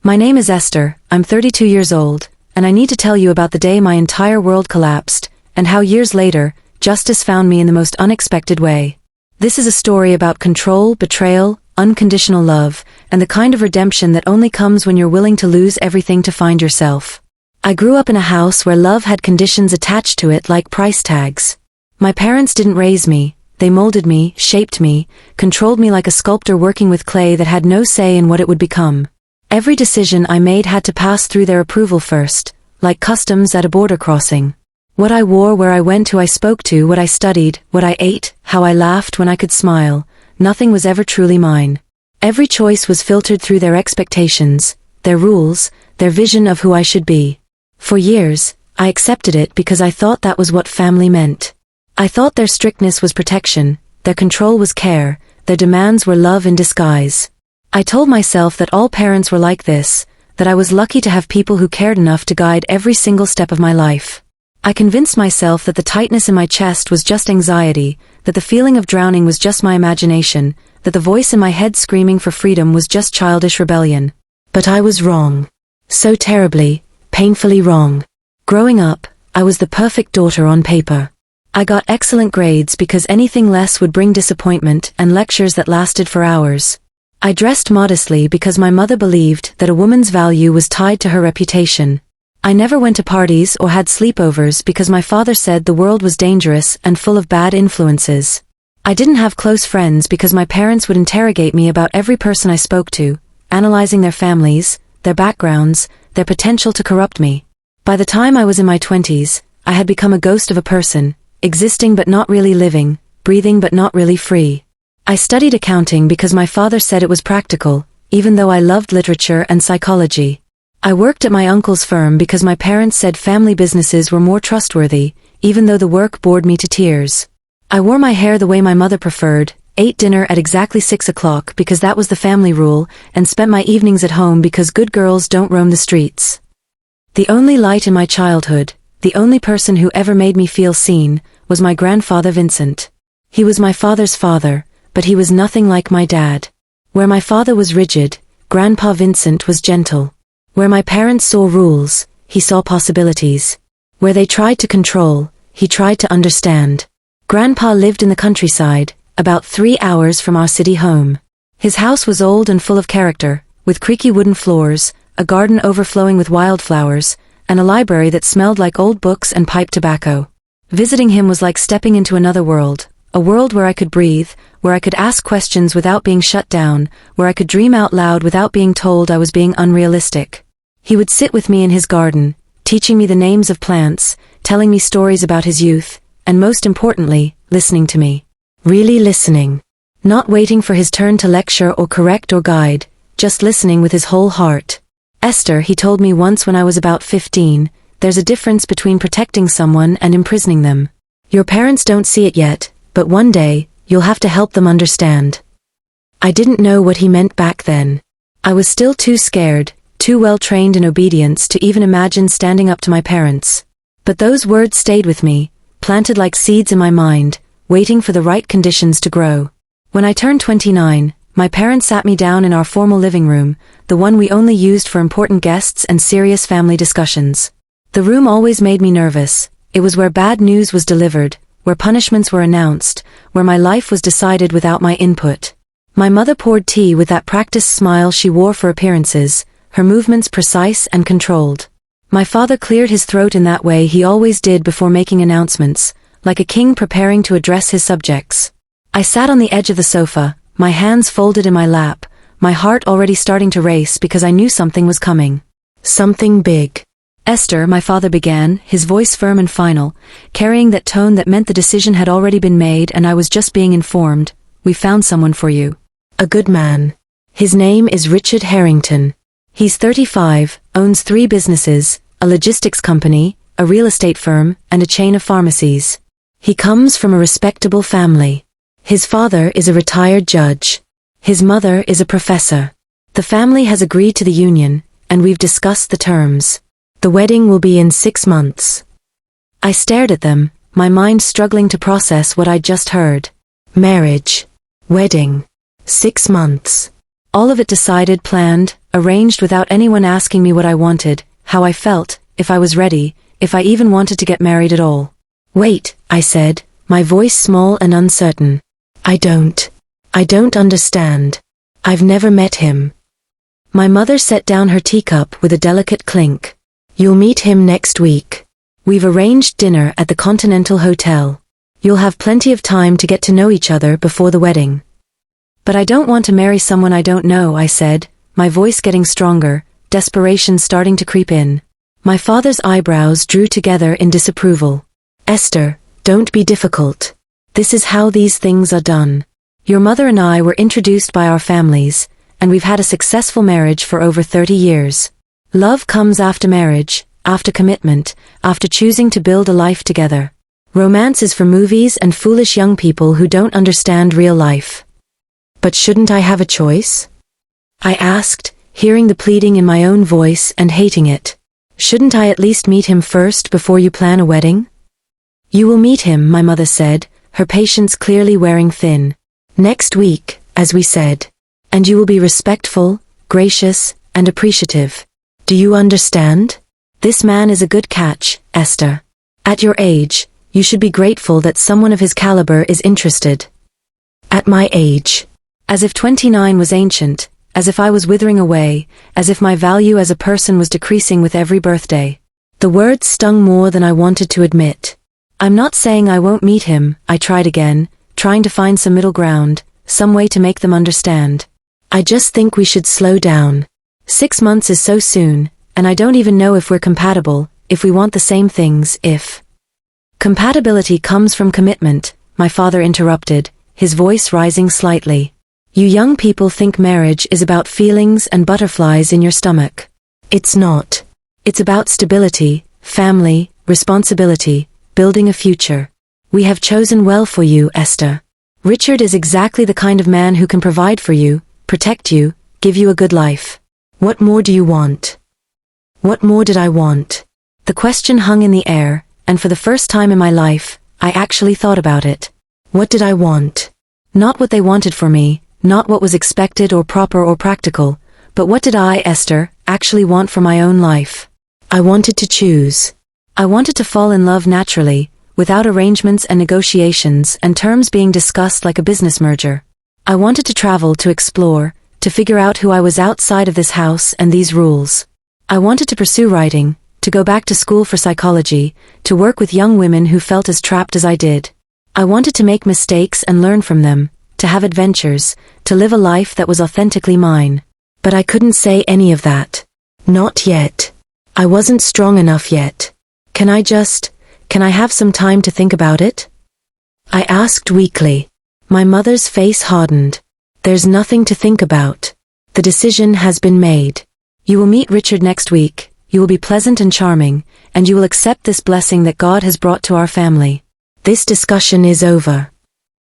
My name is Esther, I'm 32 years old, and I need to tell you about the day my entire world collapsed, and how years later, justice found me in the most unexpected way. This is a story about control, betrayal, unconditional love, and the kind of redemption that only comes when you're willing to lose everything to find yourself. I grew up in a house where love had conditions attached to it like price tags. My parents didn't raise me, they molded me, shaped me, controlled me like a sculptor working with clay that had no say in what it would become. Every decision I made had to pass through their approval first, like customs at a border crossing. What I wore, where I went, who I spoke to, what I studied, what I ate, how I laughed when I could smile, nothing was ever truly mine. Every choice was filtered through their expectations, their rules, their vision of who I should be. For years, I accepted it because I thought that was what family meant. I thought their strictness was protection, their control was care, their demands were love in disguise. I told myself that all parents were like this, that I was lucky to have people who cared enough to guide every single step of my life. I convinced myself that the tightness in my chest was just anxiety, that the feeling of drowning was just my imagination, that the voice in my head screaming for freedom was just childish rebellion. But I was wrong. So terribly, painfully wrong. Growing up, I was the perfect daughter on paper. I got excellent grades because anything less would bring disappointment and lectures that lasted for hours. I dressed modestly because my mother believed that a woman's value was tied to her reputation. I never went to parties or had sleepovers because my father said the world was dangerous and full of bad influences. I didn't have close friends because my parents would interrogate me about every person I spoke to, analyzing their families, their backgrounds, their potential to corrupt me. By the time I was in my 20s, I had become a ghost of a person, existing but not really living, breathing but not really free. I studied accounting because my father said it was practical, even though I loved literature and psychology. I worked at my uncle's firm because my parents said family businesses were more trustworthy, even though the work bored me to tears. I wore my hair the way my mother preferred, ate dinner at exactly 6 o'clock because that was the family rule, and spent my evenings at home because good girls don't roam the streets. The only light in my childhood, the only person who ever made me feel seen, was my grandfather Vincent. He was my father's father, but he was nothing like my dad. Where my father was rigid, Grandpa Vincent was gentle. Where my parents saw rules, he saw possibilities. Where they tried to control, he tried to understand. Grandpa lived in the countryside, about 3 hours from our city home. His house was old and full of character, with creaky wooden floors, a garden overflowing with wildflowers, and a library that smelled like old books and pipe tobacco. Visiting him was like stepping into another world, a world where I could breathe, where I could ask questions without being shut down, where I could dream out loud without being told I was being unrealistic. He would sit with me in his garden, teaching me the names of plants, telling me stories about his youth, and most importantly, listening to me. Really listening. Not waiting for his turn to lecture or correct or guide, just listening with his whole heart. Esther, he told me once when I was about 15, there's a difference between protecting someone and imprisoning them. Your parents don't see it yet, but one day, you'll have to help them understand. I didn't know what he meant back then. I was still too scared, too well trained in obedience to even imagine standing up to my parents. But those words stayed with me, planted like seeds in my mind, waiting for the right conditions to grow. When I turned 29, my parents sat me down in our formal living room, the one we only used for important guests and serious family discussions. The room always made me nervous. It was where bad news was delivered, where punishments were announced, where my life was decided without my input. My mother poured tea with that practiced smile she wore for appearances, her movements precise and controlled. My father cleared his throat in that way he always did before making announcements, like a king preparing to address his subjects. I sat on the edge of the sofa, my hands folded in my lap, my heart already starting to race because I knew something was coming. Something big. Esther, my father began, his voice firm and final, carrying that tone that meant the decision had already been made and I was just being informed. We found someone for you. A good man. His name is Richard Harrington. He's 35, owns 3 businesses, a logistics company, a real estate firm, and a chain of pharmacies. He comes from a respectable family. His father is a retired judge. His mother is a professor. The family has agreed to the union, and we've discussed the terms. The wedding will be in 6 months. I stared at them, my mind struggling to process what I'd just heard. Marriage. Wedding. 6 months. All of it decided, planned, arranged without anyone asking me what I wanted, how I felt, if I was ready, if I even wanted to get married at all. Wait, I said, my voice small and uncertain. I don't understand. I've never met him. My mother set down her teacup with a delicate clink. You'll meet him next week. We've arranged dinner at the Continental Hotel. You'll have plenty of time to get to know each other before the wedding. But I don't want to marry someone I don't know, I said, my voice getting stronger, desperation starting to creep in. My father's eyebrows drew together in disapproval. Esther, don't be difficult. This is how these things are done. Your mother and I were introduced by our families, and we've had a successful marriage for over 30 years. Love comes after marriage, after commitment, after choosing to build a life together. Romance is for movies and foolish young people who don't understand real life. But shouldn't I have a choice? I asked, hearing the pleading in my own voice and hating it. Shouldn't I at least meet him first before you plan a wedding? You will meet him, my mother said, her patience clearly wearing thin. Next week, as we said. And you will be respectful, gracious, and appreciative. Do you understand? This man is a good catch, Esther. At your age, you should be grateful that someone of his caliber is interested. At my age. As if 29 was ancient, as if I was withering away, as if my value as a person was decreasing with every birthday. The words stung more than I wanted to admit. I'm not saying I won't meet him, I tried again, trying to find some middle ground, some way to make them understand. I just think we should slow down. 6 months is so soon, and I don't even know if we're compatible, if we want the same things, if. Compatibility comes from commitment, my father interrupted, his voice rising slightly. You young people think marriage is about feelings and butterflies in your stomach. It's not. It's about stability, family, responsibility, building a future. We have chosen well for you, Esther. Richard is exactly the kind of man who can provide for you, protect you, give you a good life. What more do you want? What more did I want? The question hung in the air, and for the first time in my life, I actually thought about it. What did I want? Not what they wanted for me, not what was expected or proper or practical, but what did I, Esther, actually want for my own life? I wanted to choose. I wanted to fall in love naturally, without arrangements and negotiations and terms being discussed like a business merger. I wanted to travel, to explore, to figure out who I was outside of this house and these rules. I wanted to pursue writing, to go back to school for psychology, to work with young women who felt as trapped as I did. I wanted to make mistakes and learn from them, to have adventures, to live a life that was authentically mine. But I couldn't say any of that. Not yet. I wasn't strong enough yet. Can I have some time to think about it? I asked weakly. My mother's face hardened. There's nothing to think about. The decision has been made. You will meet Richard next week, you will be pleasant and charming, and you will accept this blessing that God has brought to our family. This discussion is over.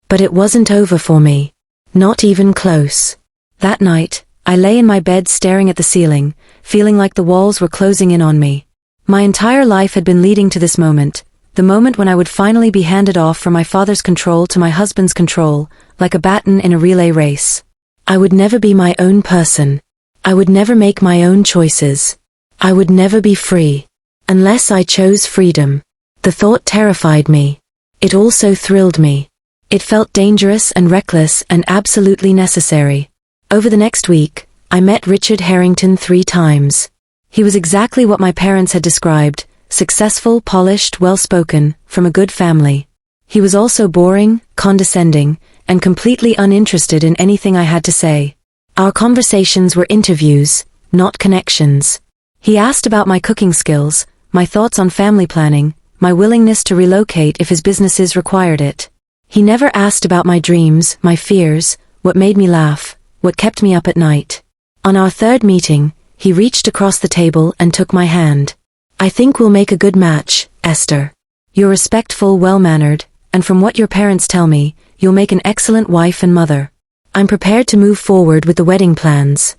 But it wasn't over for me. Not even close. That night, I lay in my bed staring at the ceiling, feeling like the walls were closing in on me. My entire life had been leading to this moment, the moment when I would finally be handed off from my father's control to my husband's control, like a baton in a relay race. I would never be my own person. I would never make my own choices. I would never be free. Unless I chose freedom. The thought terrified me. It also thrilled me. It felt dangerous and reckless and absolutely necessary. Over the next week, I met Richard Harrington 3 times. He was exactly what my parents had described, successful, polished, well-spoken, from a good family. He was also boring, condescending, and completely uninterested in anything I had to say. Our conversations were interviews, not connections. He asked about my cooking skills, my thoughts on family planning, my willingness to relocate if his businesses required it. He never asked about my dreams, my fears, what made me laugh, what kept me up at night. On our 3rd meeting, he reached across the table and took my hand. I think we'll make a good match, Esther. You're respectful, well-mannered, and from what your parents tell me, you'll make an excellent wife and mother. I'm prepared to move forward with the wedding plans.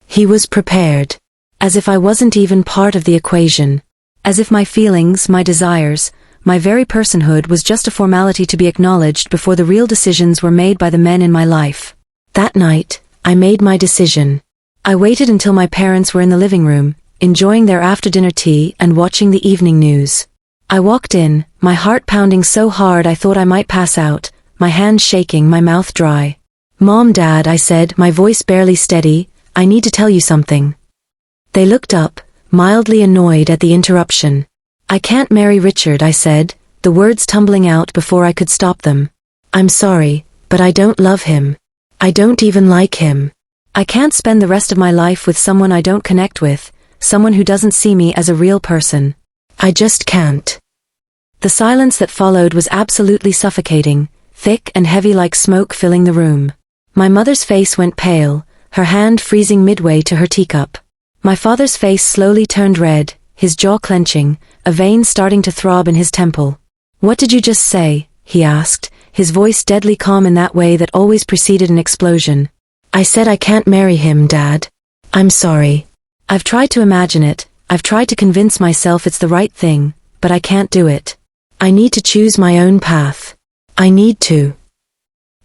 He was prepared. As if I wasn't even part of the equation. As if my feelings, my desires, my very personhood was just a formality to be acknowledged before the real decisions were made by the men in my life. That night, I made my decision. I waited until my parents were in the living room, enjoying their after-dinner tea and watching the evening news. I walked in, my heart pounding so hard I thought I might pass out, my hands shaking, my mouth dry. "Mom, Dad," I said, my voice barely steady, "I need to tell you something." They looked up, mildly annoyed at the interruption. "I can't marry Richard," I said, the words tumbling out before I could stop them. "I'm sorry, but I don't love him. I don't even like him. I can't spend the rest of my life with someone I don't connect with, someone who doesn't see me as a real person. I just can't." The silence that followed was absolutely suffocating, thick and heavy like smoke filling the room. My mother's face went pale, her hand freezing midway to her teacup. My father's face slowly turned red, his jaw clenching, a vein starting to throb in his temple. "What did you just say?" he asked, his voice deadly calm in that way that always preceded an explosion. "I said I can't marry him, Dad. I'm sorry. I've tried to imagine it, I've tried to convince myself it's the right thing, but I can't do it. I need to choose my own path. I need to."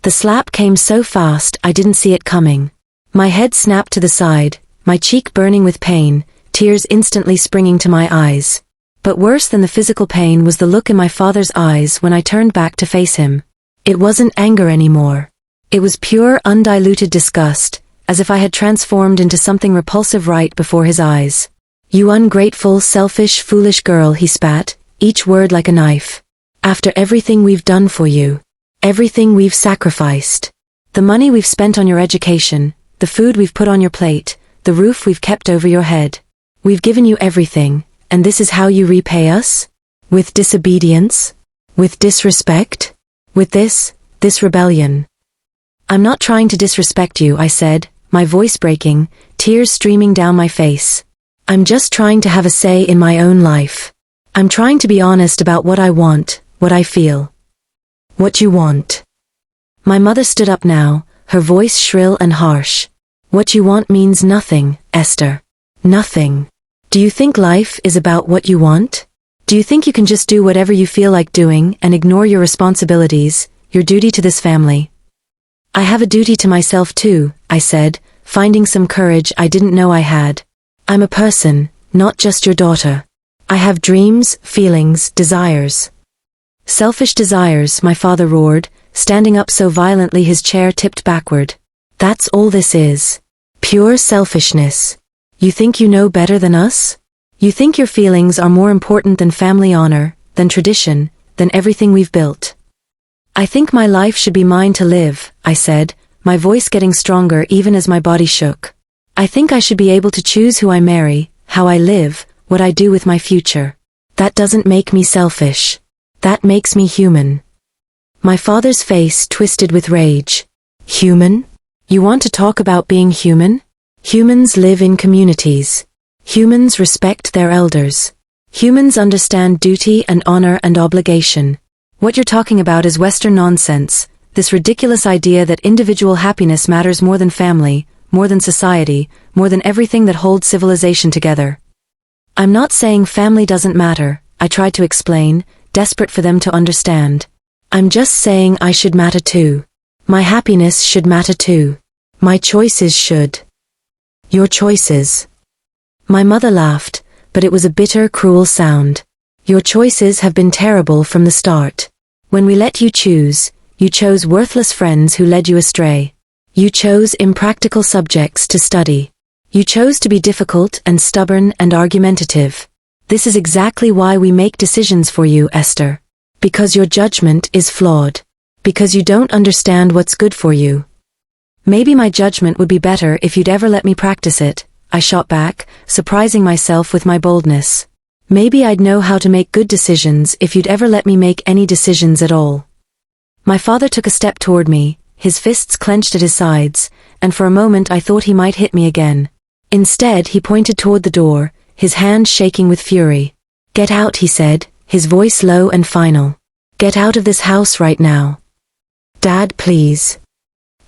The slap came so fast I didn't see it coming. My head snapped to the side, my cheek burning with pain, tears instantly springing to my eyes. But worse than the physical pain was the look in my father's eyes when I turned back to face him. It wasn't anger anymore. It was pure, undiluted disgust, as if I had transformed into something repulsive right before his eyes. "You ungrateful, selfish, foolish girl," he spat, each word like a knife. "After everything we've done for you. Everything we've sacrificed. The money we've spent on your education, the food we've put on your plate, the roof we've kept over your head. We've given you everything, and this is how you repay us? With disobedience? With disrespect? With this rebellion." "I'm not trying to disrespect you," I said, my voice breaking, tears streaming down my face. "I'm just trying to have a say in my own life. I'm trying to be honest about what I want, what I feel." "What you want?" My mother stood up now, her voice shrill and harsh. "What you want means nothing, Esther. Nothing. Do you think life is about what you want? Do you think you can just do whatever you feel like doing and ignore your responsibilities, your duty to this family?" "I have a duty to myself too," I said, finding some courage I didn't know I had. "I'm a person, not just your daughter. I have dreams, feelings, desires." "Selfish desires," my father roared, standing up so violently his chair tipped backward. "That's all this is. Pure selfishness. You think you know better than us? You think your feelings are more important than family honor, than tradition, than everything we've built." "I think my life should be mine to live," I said, my voice getting stronger even as my body shook. "I think I should be able to choose who I marry, how I live, what I do with my future. That doesn't make me selfish. That makes me human." My father's face twisted with rage. "Human? You want to talk about being human? Humans live in communities. Humans respect their elders. Humans understand duty and honor and obligation. What you're talking about is Western nonsense, this ridiculous idea that individual happiness matters more than family, more than society, more than everything that holds civilization together." "I'm not saying family doesn't matter," I tried to explain, desperate for them to understand. "I'm just saying I should matter too. My happiness should matter too. My choices should." "Your choices." My mother laughed, but it was a bitter, cruel sound. "Your choices have been terrible from the start. When we let you choose, you chose worthless friends who led you astray. You chose impractical subjects to study. You chose to be difficult and stubborn and argumentative. This is exactly why we make decisions for you, Esther. Because your judgment is flawed. Because you don't understand what's good for you." "Maybe my judgment would be better if you'd ever let me practice it," I shot back, surprising myself with my boldness. "Maybe I'd know how to make good decisions if you'd ever let me make any decisions at all." My father took a step toward me, his fists clenched at his sides, and for a moment I thought he might hit me again. Instead he pointed toward the door, his hand shaking with fury. "Get out," he said, his voice low and final. "Get out of this house right now." "Dad, please."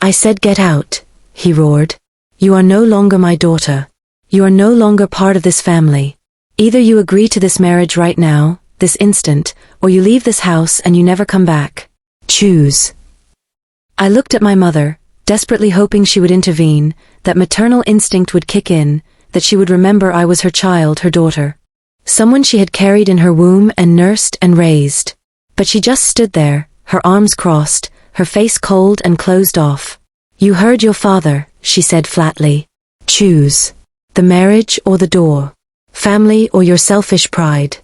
"I said get out," he roared. "You are no longer my daughter. You are no longer part of this family. Either you agree to this marriage right now, this instant, or you leave this house and you never come back. Choose." I looked at my mother, desperately hoping she would intervene, that maternal instinct would kick in, that she would remember I was her child, her daughter. Someone she had carried in her womb and nursed and raised. But she just stood there, her arms crossed, her face cold and closed off. "You heard your father," she said flatly. "Choose. The marriage or the door. Family or your selfish pride."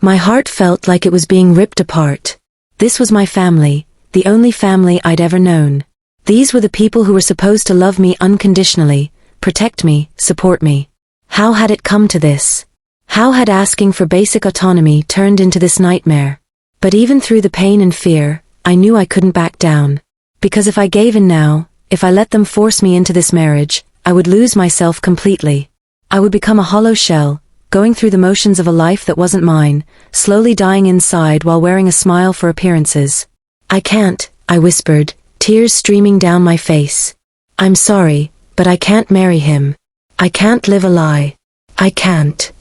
My heart felt like it was being ripped apart. This was my family, the only family I'd ever known. These were the people who were supposed to love me unconditionally, protect me, support me. How had it come to this? How had asking for basic autonomy turned into this nightmare? But even through the pain and fear, I knew I couldn't back down. Because if I gave in now, if I let them force me into this marriage, I would lose myself completely. I would become a hollow shell, going through the motions of a life that wasn't mine, slowly dying inside while wearing a smile for appearances. "I can't," I whispered, tears streaming down my face. "I'm sorry, but I can't marry him. I can't live a lie. I can't."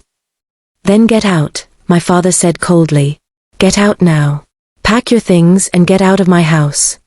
"Then get out," my father said coldly. "Get out now. Pack your things and get out of my house."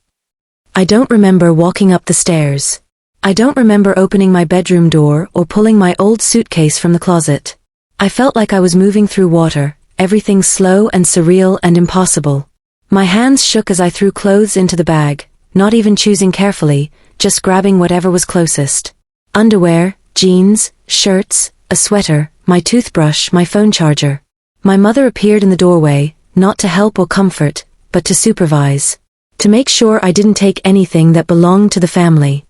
I don't remember walking up the stairs. I don't remember opening my bedroom door or pulling my old suitcase from the closet. I felt like I was moving through water, everything slow and surreal and impossible. My hands shook as I threw clothes into the bag, not even choosing carefully, just grabbing whatever was closest. Underwear, jeans, shirts, a sweater, my toothbrush, my phone charger. My mother appeared in the doorway, not to help or comfort, but to supervise. To make sure I didn't take anything that belonged to the family.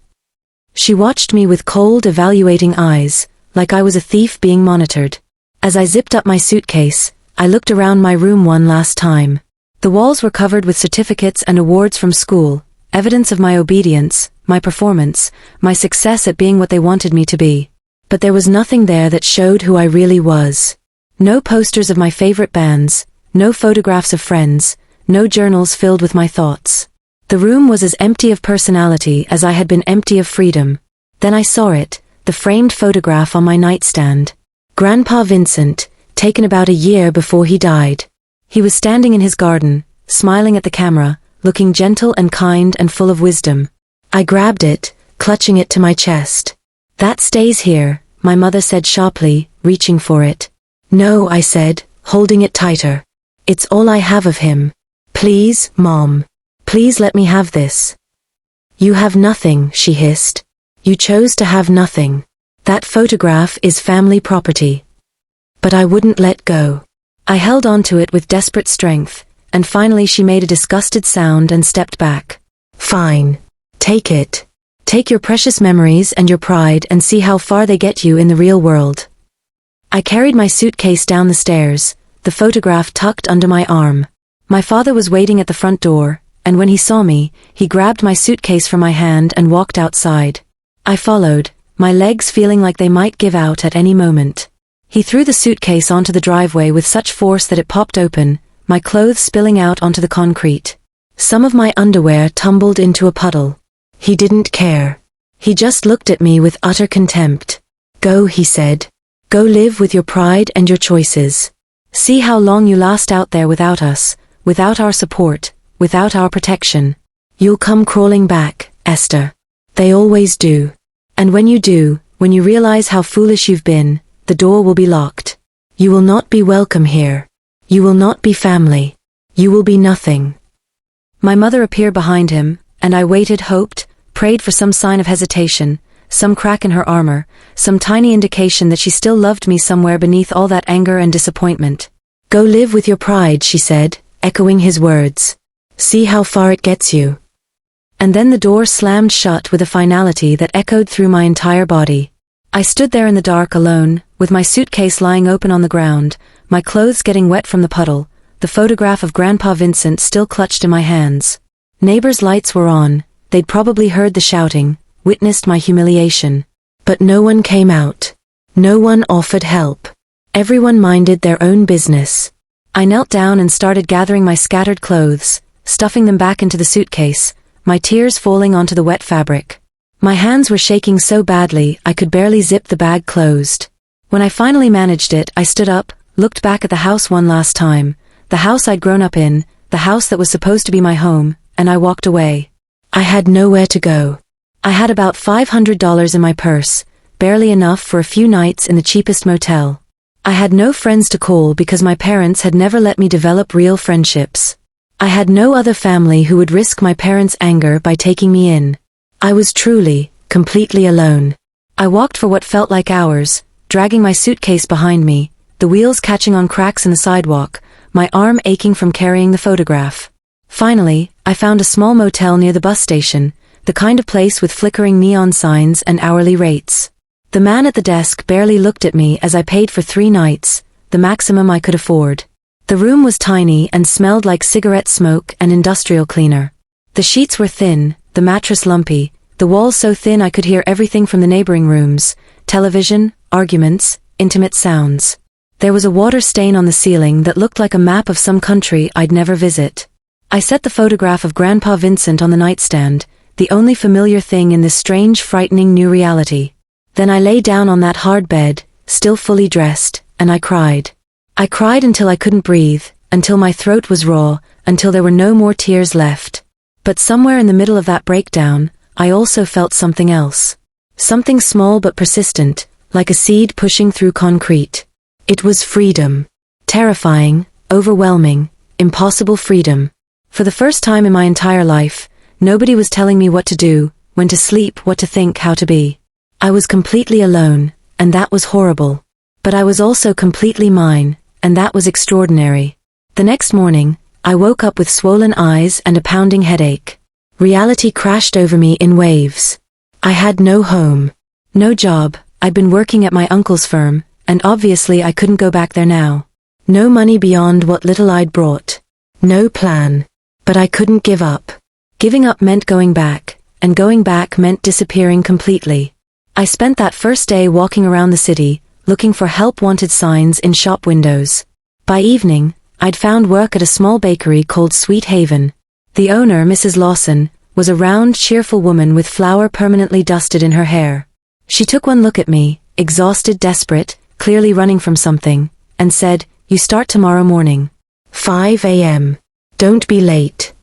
She watched me with cold, evaluating eyes, like I was a thief being monitored. As I zipped up my suitcase, I looked around my room one last time. The walls were covered with certificates and awards from school, evidence of my obedience, my performance, my success at being what they wanted me to be. But there was nothing there that showed who I really was. No posters of my favorite bands, no photographs of friends, no journals filled with my thoughts. The room was as empty of personality as I had been empty of freedom. Then I saw it, the framed photograph on my nightstand. Grandpa Vincent, taken about a year before he died. He was standing in his garden, smiling at the camera, looking gentle and kind and full of wisdom. I grabbed it, clutching it to my chest. "That stays here," my mother said sharply, reaching for it. "No," I said, holding it tighter. "It's all I have of him. Please, Mom. Please let me have this." "You have nothing," she hissed. "You chose to have nothing. That photograph is family property." But I wouldn't let go. I held onto it with desperate strength, and finally she made a disgusted sound and stepped back. "Fine. Take it. Take your precious memories and your pride and see how far they get you in the real world." I carried my suitcase down the stairs, the photograph tucked under my arm. My father was waiting at the front door, and when he saw me, he grabbed my suitcase from my hand and walked outside. I followed, my legs feeling like they might give out at any moment. He threw the suitcase onto the driveway with such force that it popped open, my clothes spilling out onto the concrete. Some of my underwear tumbled into a puddle. He didn't care. He just looked at me with utter contempt. "Go," he said. "Go live with your pride and your choices. See how long you last out there without us, without our support, without our protection. You'll come crawling back, Esther. They always do. And when you do, when you realize how foolish you've been, the door will be locked. You will not be welcome here. You will not be family. You will be nothing." My mother appeared behind him, and I waited, hoped, prayed for some sign of hesitation, some crack in her armor, some tiny indication that she still loved me somewhere beneath all that anger and disappointment. "Go live with your pride," she said, echoing his words. "See how far it gets you." And then the door slammed shut with a finality that echoed through my entire body. I stood there in the dark alone, with my suitcase lying open on the ground, my clothes getting wet from the puddle, the photograph of Grandpa Vincent still clutched in my hands. Neighbors' lights were on, they'd probably heard the shouting, witnessed my humiliation. But no one came out. No one offered help. Everyone minded their own business. I knelt down and started gathering my scattered clothes, stuffing them back into the suitcase, my tears falling onto the wet fabric. My hands were shaking so badly I could barely zip the bag closed. When I finally managed it, I stood up, looked back at the house one last time, the house I'd grown up in, the house that was supposed to be my home, and I walked away. I had nowhere to go. I had about $500 in my purse, barely enough for a few nights in the cheapest motel. I had no friends to call because my parents had never let me develop real friendships. I had no other family who would risk my parents' anger by taking me in. I was truly, completely alone. I walked for what felt like hours, dragging my suitcase behind me, the wheels catching on cracks in the sidewalk, my arm aching from carrying the photograph. Finally, I found a small motel near the bus station, the kind of place with flickering neon signs and hourly rates. The man at the desk barely looked at me as I paid for 3 nights, the maximum I could afford. The room was tiny and smelled like cigarette smoke and industrial cleaner. The sheets were thin, the mattress lumpy, the walls so thin I could hear everything from the neighboring rooms, television, arguments, intimate sounds. There was a water stain on the ceiling that looked like a map of some country I'd never visit. I set the photograph of Grandpa Vincent on the nightstand, the only familiar thing in this strange, frightening new reality. Then I lay down on that hard bed, still fully dressed, and I cried. I cried until I couldn't breathe, until my throat was raw, until there were no more tears left. But somewhere in the middle of that breakdown, I also felt something else. Something small but persistent, like a seed pushing through concrete. It was freedom. Terrifying, overwhelming, impossible freedom. For the first time in my entire life, nobody was telling me what to do, when to sleep, what to think, how to be. I was completely alone, and that was horrible. But I was also completely mine, and that was extraordinary. The next morning, I woke up with swollen eyes and a pounding headache. Reality crashed over me in waves. I had no home. No job. I'd been working at my uncle's firm, and obviously I couldn't go back there now. No money beyond what little I'd brought. No plan. But I couldn't give up. Giving up meant going back, and going back meant disappearing completely. I spent that first day walking around the city, looking for help-wanted signs in shop windows. By evening, I'd found work at a small bakery called Sweet Haven. The owner, Mrs. Lawson, was a round, cheerful woman with flour permanently dusted in her hair. She took one look at me, exhausted, desperate, clearly running from something, and said, "You start tomorrow morning. 5 a.m. Don't be late."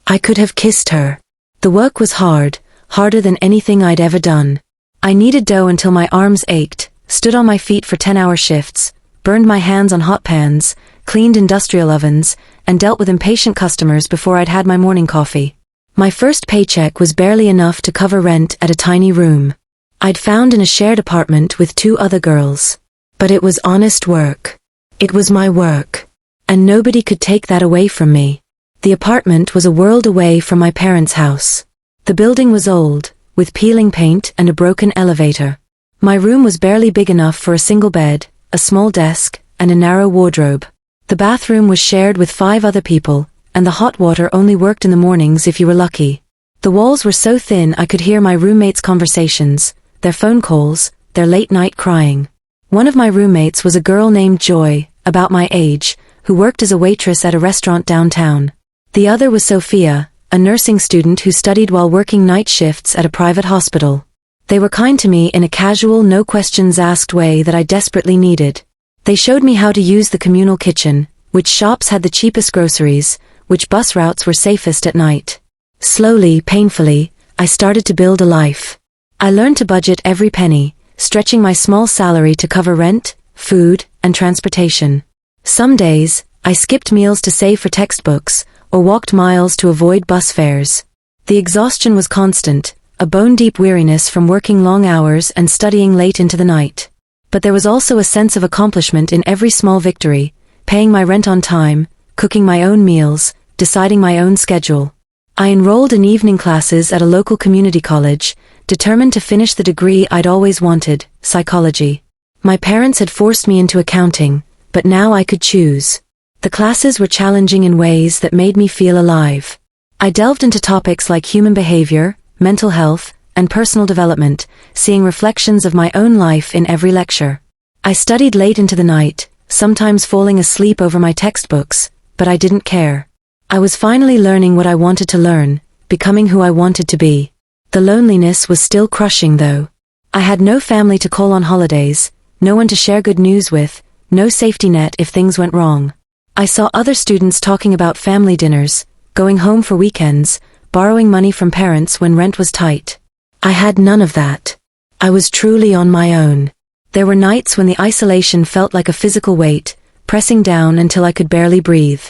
I could have kissed her. The work was hard, harder than anything I'd ever done. I kneaded dough until my arms ached, stood on my feet for 10-hour shifts, burned my hands on hot pans, cleaned industrial ovens, and dealt with impatient customers before I'd had my morning coffee. My first paycheck was barely enough to cover rent at a tiny room I'd found in a shared apartment with 2 other girls. But it was honest work. It was my work. And nobody could take that away from me. The apartment was a world away from my parents' house. The building was old, with peeling paint and a broken elevator. My room was barely big enough for a single bed, a small desk, and a narrow wardrobe. The bathroom was shared with 5 other people, and the hot water only worked in the mornings if you were lucky. The walls were so thin I could hear my roommates' conversations, their phone calls, their late-night crying. One of my roommates was a girl named Joy, about my age, who worked as a waitress at a restaurant downtown. The other was Sophia, a nursing student who studied while working night shifts at a private hospital. They were kind to me in a casual, no-questions-asked way that I desperately needed. They showed me how to use the communal kitchen, which shops had the cheapest groceries, which bus routes were safest at night. Slowly, painfully, I started to build a life. I learned to budget every penny, stretching my small salary to cover rent, food, and transportation. Some days, I skipped meals to save for textbooks, or walked miles to avoid bus fares. The exhaustion was constant, a bone-deep weariness from working long hours and studying late into the night. But there was also a sense of accomplishment in every small victory, paying my rent on time, cooking my own meals, deciding my own schedule. I enrolled in evening classes at a local community college, determined to finish the degree I'd always wanted, psychology. My parents had forced me into accounting, but now I could choose. The classes were challenging in ways that made me feel alive. I delved into topics like human behavior, mental health, and personal development, seeing reflections of my own life in every lecture. I studied late into the night, sometimes falling asleep over my textbooks, but I didn't care. I was finally learning what I wanted to learn, becoming who I wanted to be. The loneliness was still crushing though. I had no family to call on holidays, no one to share good news with, no safety net if things went wrong. I saw other students talking about family dinners, going home for weekends, borrowing money from parents when rent was tight. I had none of that. I was truly on my own. There were nights when the isolation felt like a physical weight, pressing down until I could barely breathe.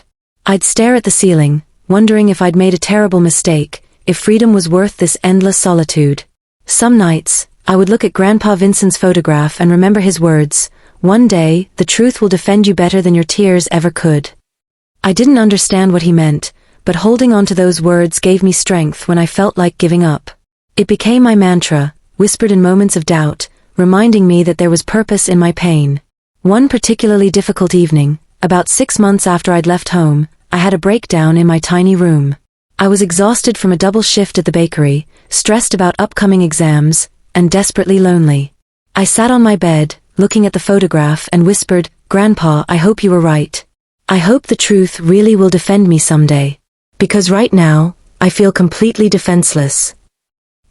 I'd stare at the ceiling, wondering if I'd made a terrible mistake, if freedom was worth this endless solitude. Some nights, I would look at Grandpa Vincent's photograph and remember his words, "One day, the truth will defend you better than your tears ever could." I didn't understand what he meant, but holding on to those words gave me strength when I felt like giving up. It became my mantra, whispered in moments of doubt, reminding me that there was purpose in my pain. One particularly difficult evening, about 6 months after I'd left home, I had a breakdown in my tiny room. I was exhausted from a double shift at the bakery, stressed about upcoming exams, and desperately lonely. I sat on my bed, looking at the photograph, and whispered, "Grandpa, I hope you were right. I hope the truth really will defend me someday. Because right now, I feel completely defenseless."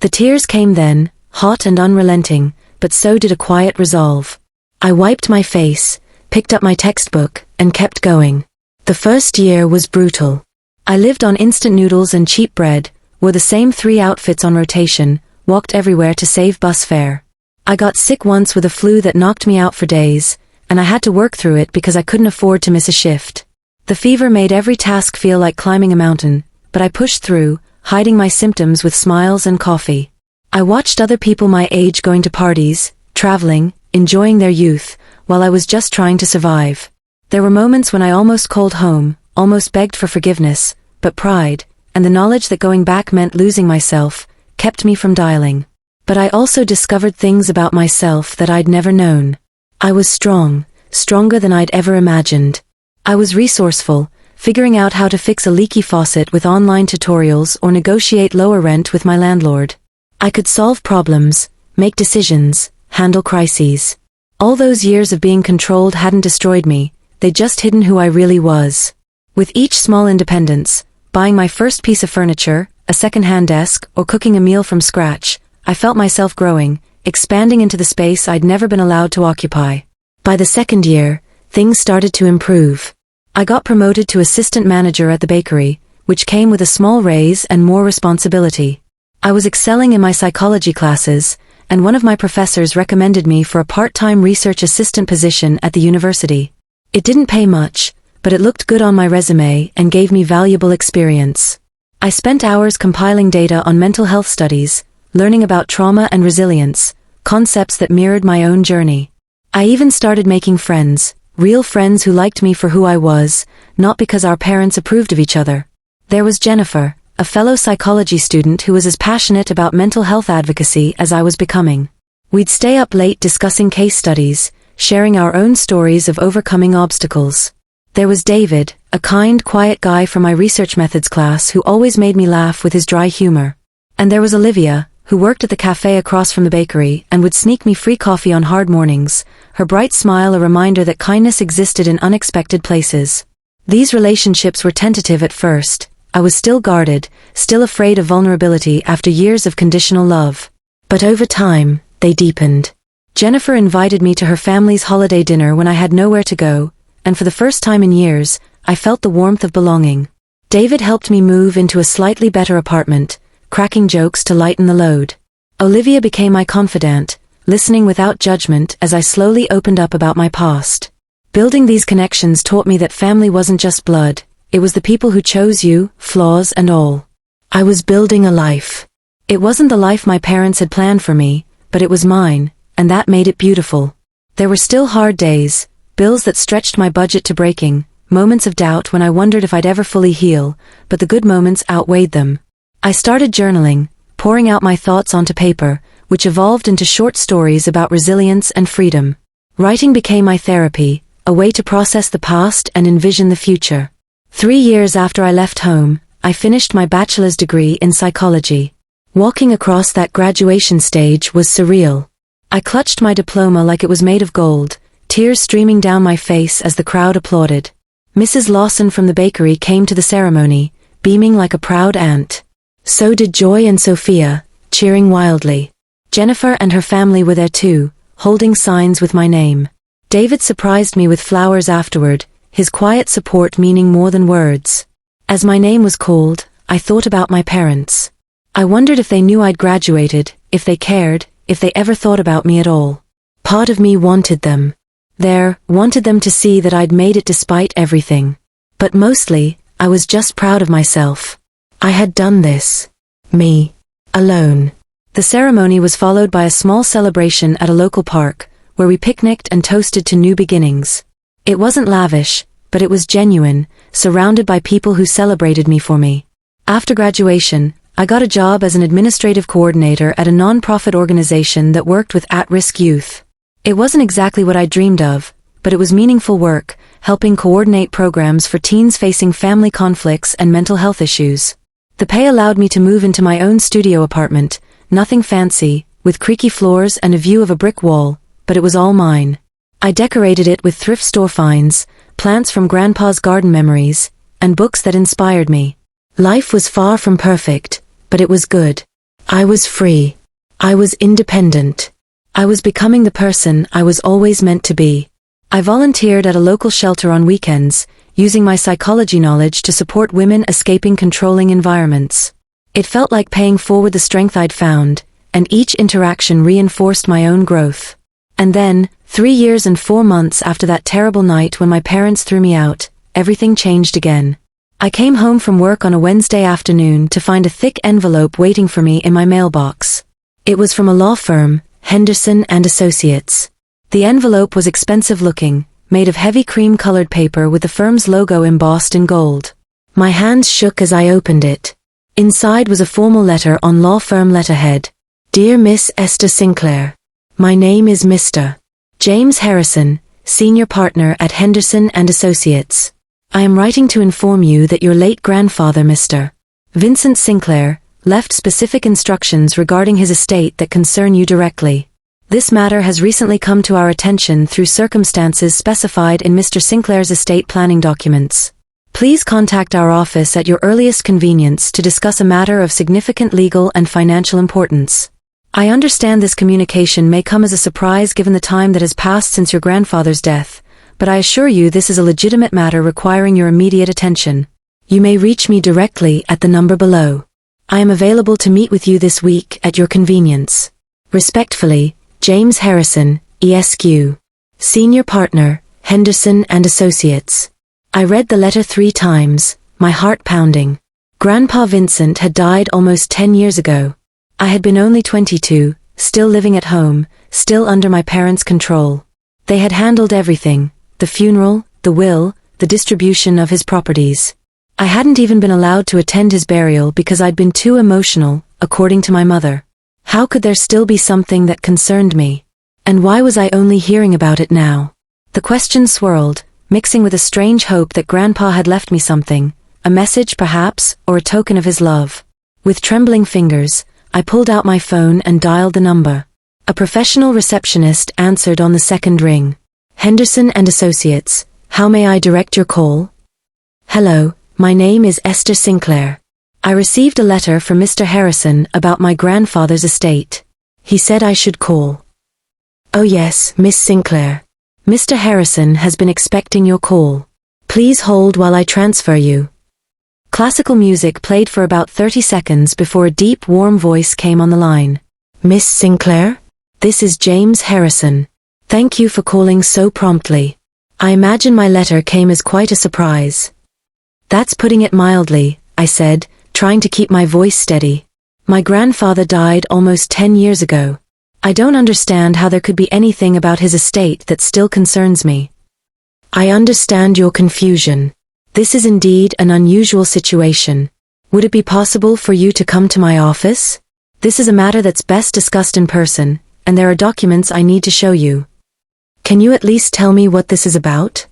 The tears came then, hot and unrelenting, but so did a quiet resolve. I wiped my face, picked up my textbook, and kept going. The first year was brutal. I lived on instant noodles and cheap bread, wore the same 3 outfits on rotation, walked everywhere to save bus fare. I got sick once with a flu that knocked me out for days, and I had to work through it because I couldn't afford to miss a shift. The fever made every task feel like climbing a mountain, but I pushed through, hiding my symptoms with smiles and coffee. I watched other people my age going to parties, traveling, enjoying their youth, while I was just trying to survive. There were moments when I almost called home, almost begged for forgiveness, but pride, and the knowledge that going back meant losing myself, kept me from dialing. But I also discovered things about myself that I'd never known. I was strong, stronger than I'd ever imagined. I was resourceful, figuring out how to fix a leaky faucet with online tutorials or negotiate lower rent with my landlord. I could solve problems, make decisions, handle crises. All those years of being controlled hadn't destroyed me, they'd just hidden who I really was. With each small independence, buying my first piece of furniture, a second-hand desk, or cooking a meal from scratch, I felt myself growing, expanding into the space I'd never been allowed to occupy. By the second year, things started to improve. I got promoted to assistant manager at the bakery, which came with a small raise and more responsibility. I was excelling in my psychology classes, and one of my professors recommended me for a part-time research assistant position at the university. It didn't pay much, but it looked good on my resume and gave me valuable experience. I spent hours compiling data on mental health studies, learning about trauma and resilience, concepts that mirrored my own journey. I even started making friends, real friends who liked me for who I was, not because our parents approved of each other. There was Jennifer, a fellow psychology student who was as passionate about mental health advocacy as I was becoming. We'd stay up late discussing case studies, sharing our own stories of overcoming obstacles. There was David, a kind, quiet guy from my research methods class who always made me laugh with his dry humor. And there was Olivia, who worked at the cafe across from the bakery and would sneak me free coffee on hard mornings, her bright smile a reminder that kindness existed in unexpected places. These relationships were tentative at first. I was still guarded, still afraid of vulnerability after years of conditional love. But over time, they deepened. Jennifer invited me to her family's holiday dinner when I had nowhere to go, and for the first time in years, I felt the warmth of belonging. David helped me move into a slightly better apartment, cracking jokes to lighten the load. Olivia became my confidant, listening without judgment as I slowly opened up about my past. Building these connections taught me that family wasn't just blood, it was the people who chose you, flaws and all. I was building a life. It wasn't the life my parents had planned for me, but it was mine, and that made it beautiful. There were still hard days, bills that stretched my budget to breaking, moments of doubt when I wondered if I'd ever fully heal, but the good moments outweighed them. I started journaling, pouring out my thoughts onto paper, which evolved into short stories about resilience and freedom. Writing became my therapy, a way to process the past and envision the future. 3 years after I left home, I finished my bachelor's degree in psychology. Walking across that graduation stage was surreal. I clutched my diploma like it was made of gold, tears streaming down my face as the crowd applauded. Mrs. Lawson from the bakery came to the ceremony, beaming like a proud aunt. So did Joy and Sophia, cheering wildly. Jennifer and her family were there too, holding signs with my name. David surprised me with flowers afterward, his quiet support meaning more than words. As my name was called, I thought about my parents. I wondered if they knew I'd graduated, if they cared, if they ever thought about me at all. Part of me wanted them. Wanted them to see that I'd made it despite everything. But mostly, I was just proud of myself. I had done this. Me. Alone. The ceremony was followed by a small celebration at a local park, where we picnicked and toasted to new beginnings. It wasn't lavish, but it was genuine, surrounded by people who celebrated me for me. After graduation, I got a job as an administrative coordinator at a non-profit organization that worked with at-risk youth. It wasn't exactly what I dreamed of, but it was meaningful work, helping coordinate programs for teens facing family conflicts and mental health issues. The pay allowed me to move into my own studio apartment, nothing fancy, with creaky floors and a view of a brick wall, but it was all mine. I decorated it with thrift store finds, plants from Grandpa's garden memories, and books that inspired me. Life was far from perfect, but it was good. I was free. I was independent. I was becoming the person I was always meant to be. I volunteered at a local shelter on weekends, using my psychology knowledge to support women escaping controlling environments. It felt like paying forward the strength I'd found, and each interaction reinforced my own growth. And then, 3 years and 4 months after that terrible night when my parents threw me out, everything changed again. I came home from work on a Wednesday afternoon to find a thick envelope waiting for me in my mailbox. It was from a law firm, Henderson and Associates. The envelope was expensive looking, made of heavy cream-colored paper with the firm's logo embossed in gold. My hands shook as I opened it. Inside was a formal letter on law firm letterhead. Dear Miss Esther Sinclair, my name is Mr. James Harrison, senior partner at Henderson and Associates. I am writing to inform you that your late grandfather, Mr. Vincent Sinclair, left specific instructions regarding his estate that concern you directly. This matter has recently come to our attention through circumstances specified in Mr. Sinclair's estate planning documents. Please contact our office at your earliest convenience to discuss a matter of significant legal and financial importance. I understand this communication may come as a surprise given the time that has passed since your grandfather's death, but I assure you this is a legitimate matter requiring your immediate attention. You may reach me directly at the number below. I am available to meet with you this week at your convenience. Respectfully, James Harrison, ESQ. Senior Partner, Henderson and Associates. I read the letter 3 times, my heart pounding. Grandpa Vincent had died almost 10 years ago. I had been only 22, still living at home, still under my parents' control. They had handled everything, the funeral, the will, the distribution of his properties. I hadn't even been allowed to attend his burial because I'd been too emotional, according to my mother. How could there still be something that concerned me? And why was I only hearing about it now? The questions swirled, mixing with a strange hope that Grandpa had left me something, a message perhaps, or a token of his love. With trembling fingers, I pulled out my phone and dialed the number. A professional receptionist answered on the second ring. Henderson and Associates, how may I direct your call? Hello, my name is Esther Sinclair. I received a letter from Mr. Harrison about my grandfather's estate. He said I should call. Oh yes, Miss Sinclair. Mr. Harrison has been expecting your call. Please hold while I transfer you. Classical music played for about 30 seconds before a deep, warm voice came on the line. Miss Sinclair? This is James Harrison. Thank you for calling so promptly. I imagine my letter came as quite a surprise. That's putting it mildly, I said, trying to keep my voice steady. My grandfather died almost 10 years ago. I don't understand how there could be anything about his estate that still concerns me. I understand your confusion. This is indeed an unusual situation. Would it be possible for you to come to my office? This is a matter that's best discussed in person, and there are documents I need to show you. Can you at least tell me what this is about?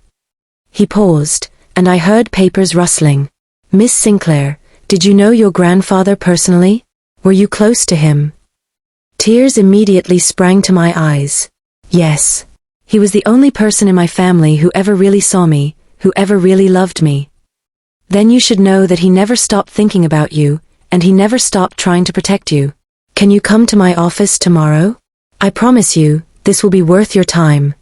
He paused, and I heard papers rustling. Miss Sinclair, did you know your grandfather personally? Were you close to him? Tears immediately sprang to my eyes. Yes. He was the only person in my family who ever really saw me, who ever really loved me. Then you should know that he never stopped thinking about you, and he never stopped trying to protect you. Can you come to my office tomorrow? I promise you, this will be worth your time.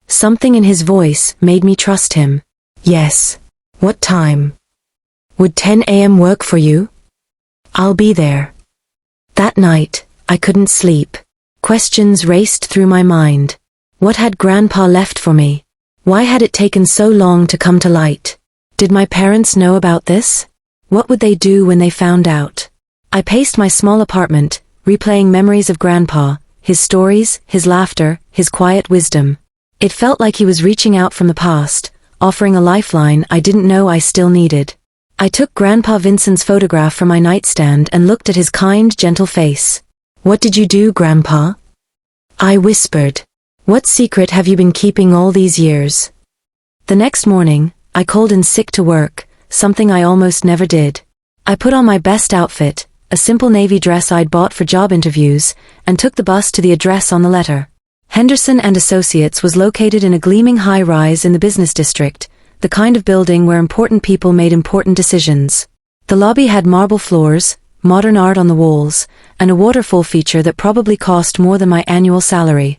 Something in his voice made me trust him. Yes. What time? Would 10 a.m. work for you? I'll be there. That night, I couldn't sleep. Questions raced through my mind. What had Grandpa left for me? Why had it taken so long to come to light? Did my parents know about this? What would they do when they found out? I paced my small apartment, replaying memories of Grandpa, his stories, his laughter, his quiet wisdom. It felt like he was reaching out from the past, offering a lifeline I didn't know I still needed. I took Grandpa Vincent's photograph from my nightstand and looked at his kind, gentle face. "What did you do, Grandpa?" I whispered. "What secret have you been keeping all these years?" The next morning, I called in sick to work, something I almost never did. I put on my best outfit, a simple navy dress I'd bought for job interviews, and took the bus to the address on the letter. Henderson and Associates was located in a gleaming high-rise in the business district, the kind of building where important people made important decisions. The lobby had marble floors, modern art on the walls, and a waterfall feature that probably cost more than my annual salary.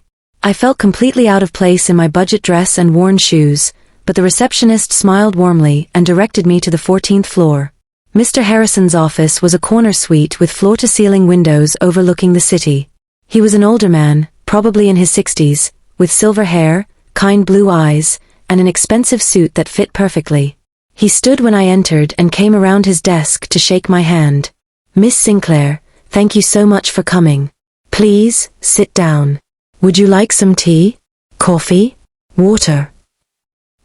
I felt completely out of place in my budget dress and worn shoes, but the receptionist smiled warmly and directed me to the 14th floor. Mr. Harrison's office was a corner suite with floor-to-ceiling windows overlooking the city. He was an older man, probably in his 60s, with silver hair, kind blue eyes, and an expensive suit that fit perfectly. He stood when I entered and came around his desk to shake my hand. "Miss Sinclair, thank you so much for coming. Please, sit down. Would you like some tea? Coffee? Water?"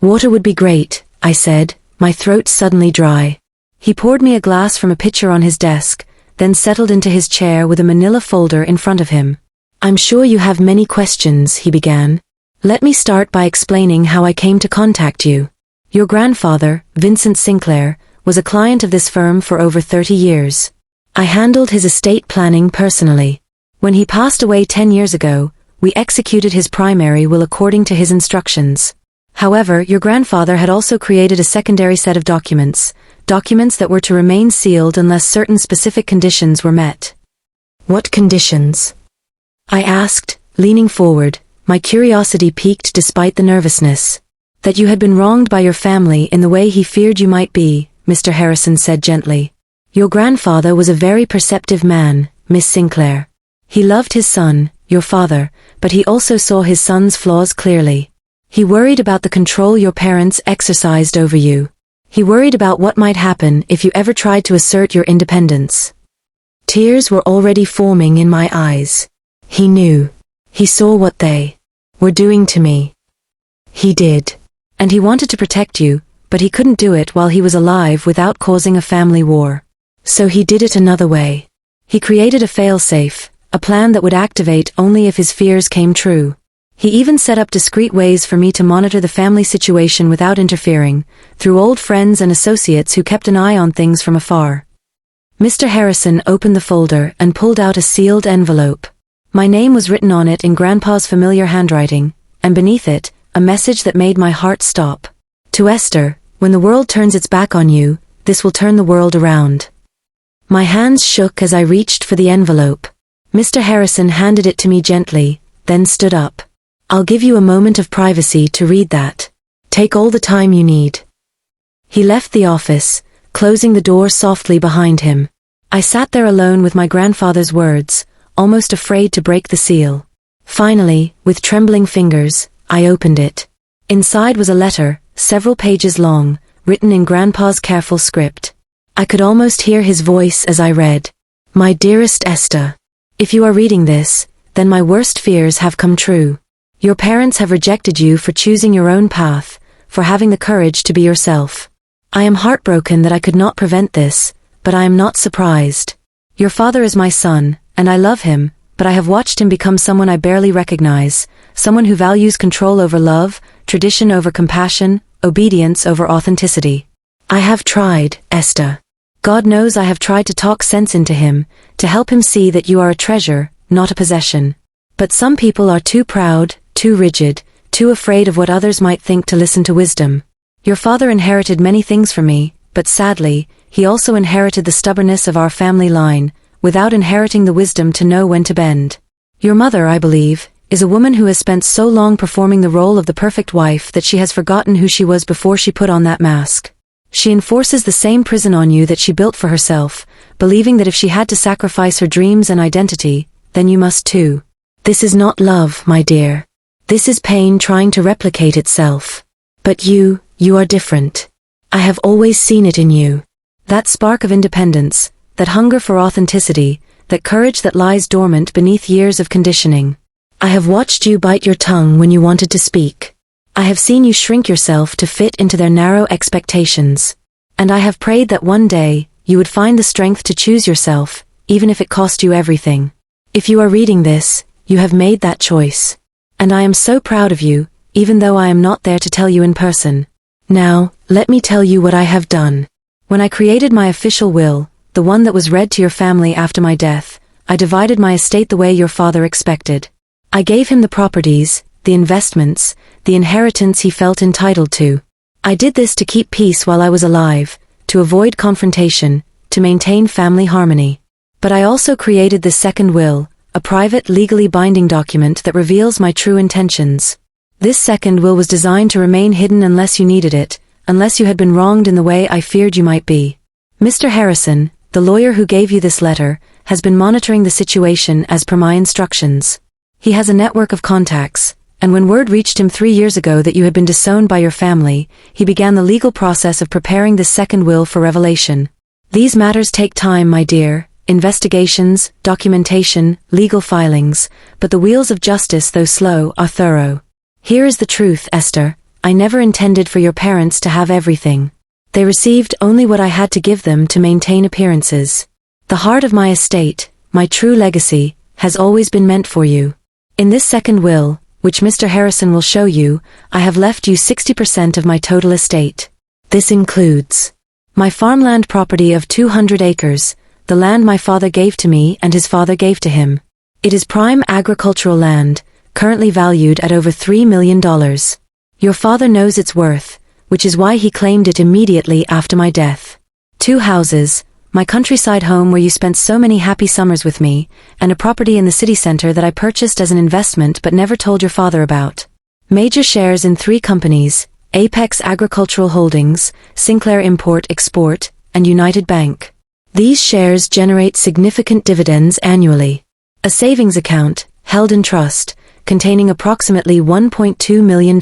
"Water would be great," I said, my throat suddenly dry. He poured me a glass from a pitcher on his desk, then settled into his chair with a manila folder in front of him. "I'm sure you have many questions," he began. "Let me start by explaining how I came to contact you. Your grandfather, Vincent Sinclair, was a client of this firm for over 30 years. I handled his estate planning personally. When he passed away 10 years ago, we executed his primary will according to his instructions. However, your grandfather had also created a secondary set of documents that were to remain sealed unless certain specific conditions were met." "What conditions?" I asked, leaning forward, my curiosity piqued despite the nervousness. "That you had been wronged by your family in the way he feared you might be," Mr. Harrison said gently. "Your grandfather was a very perceptive man, Miss Sinclair. He loved his son, your father, but he also saw his son's flaws clearly. He worried about the control your parents exercised over you. He worried about what might happen if you ever tried to assert your independence." Tears were already forming in my eyes. He knew. He saw what they were doing to me. He did. And he wanted to protect you, but he couldn't do it while he was alive without causing a family war. So he did it another way. He created a failsafe, a plan that would activate only if his fears came true. He even set up discreet ways for me to monitor the family situation without interfering, through old friends and associates who kept an eye on things from afar. Mr. Harrison opened the folder and pulled out a sealed envelope. My name was written on it in Grandpa's familiar handwriting, and beneath it, a message that made my heart stop. "To Esther, when the world turns its back on you, this will turn the world around." My hands shook as I reached for the envelope. Mr. Harrison handed it to me gently, then stood up. "I'll give you a moment of privacy to read that. Take all the time you need." He left the office, closing the door softly behind him. I sat there alone with my grandfather's words, almost afraid to break the seal. Finally, with trembling fingers, I opened it. Inside was a letter, several pages long, written in Grandpa's careful script. I could almost hear his voice as I read. "My dearest Esther, if you are reading this, then my worst fears have come true. Your parents have rejected you for choosing your own path, for having the courage to be yourself. I am heartbroken that I could not prevent this, but I am not surprised. Your father is my son, and I love him, but I have watched him become someone I barely recognize, someone who values control over love, tradition over compassion, obedience over authenticity. I have tried, Esther. God knows I have tried to talk sense into him, to help him see that you are a treasure, not a possession. But some people are too proud, too rigid, too afraid of what others might think to listen to wisdom. Your father inherited many things from me, but sadly, he also inherited the stubbornness of our family line, without inheriting the wisdom to know when to bend. Your mother, I believe, is a woman who has spent so long performing the role of the perfect wife that she has forgotten who she was before she put on that mask. She enforces the same prison on you that she built for herself, believing that if she had to sacrifice her dreams and identity, then you must too. This is not love, my dear. This is pain trying to replicate itself. But you are different. I have always seen it in you. That spark of independence, that hunger for authenticity, that courage that lies dormant beneath years of conditioning. I have watched you bite your tongue when you wanted to speak. I have seen you shrink yourself to fit into their narrow expectations. And I have prayed that one day, you would find the strength to choose yourself, even if it cost you everything. If you are reading this, you have made that choice. And I am so proud of you, even though I am not there to tell you in person. Now, let me tell you what I have done. When I created my official will, the one that was read to your family after my death, I divided my estate the way your father expected. I gave him the properties, the investments, the inheritance he felt entitled to. I did this to keep peace while I was alive, to avoid confrontation, to maintain family harmony. But I also created this second will, a private, legally binding document that reveals my true intentions. This second will was designed to remain hidden unless you needed it, unless you had been wronged in the way I feared you might be. Mr. Harrison, the lawyer who gave you this letter, has been monitoring the situation as per my instructions. He has a network of contacts, and when word reached him 3 years ago that you had been disowned by your family, he began the legal process of preparing this second will for revelation. These matters take time, my dear, investigations, documentation, legal filings, but the wheels of justice, though slow, are thorough. Here is the truth, Esther. I never intended for your parents to have everything. They received only what I had to give them to maintain appearances. The heart of my estate, my true legacy, has always been meant for you. In this second will, which Mr. Harrison will show you, I have left you 60% of my total estate. This includes my farmland property of 200 acres, the land my father gave to me and his father gave to him. It is prime agricultural land, currently valued at over $3 million. Your father knows its worth, which is why he claimed it immediately after my death. 2 houses, my countryside home where you spent so many happy summers with me, and a property in the city center that I purchased as an investment but never told your father about. Major shares in 3 companies, Apex Agricultural Holdings, Sinclair Import-Export, and United Bank. These shares generate significant dividends annually. A savings account, held in trust, containing approximately $1.2 million.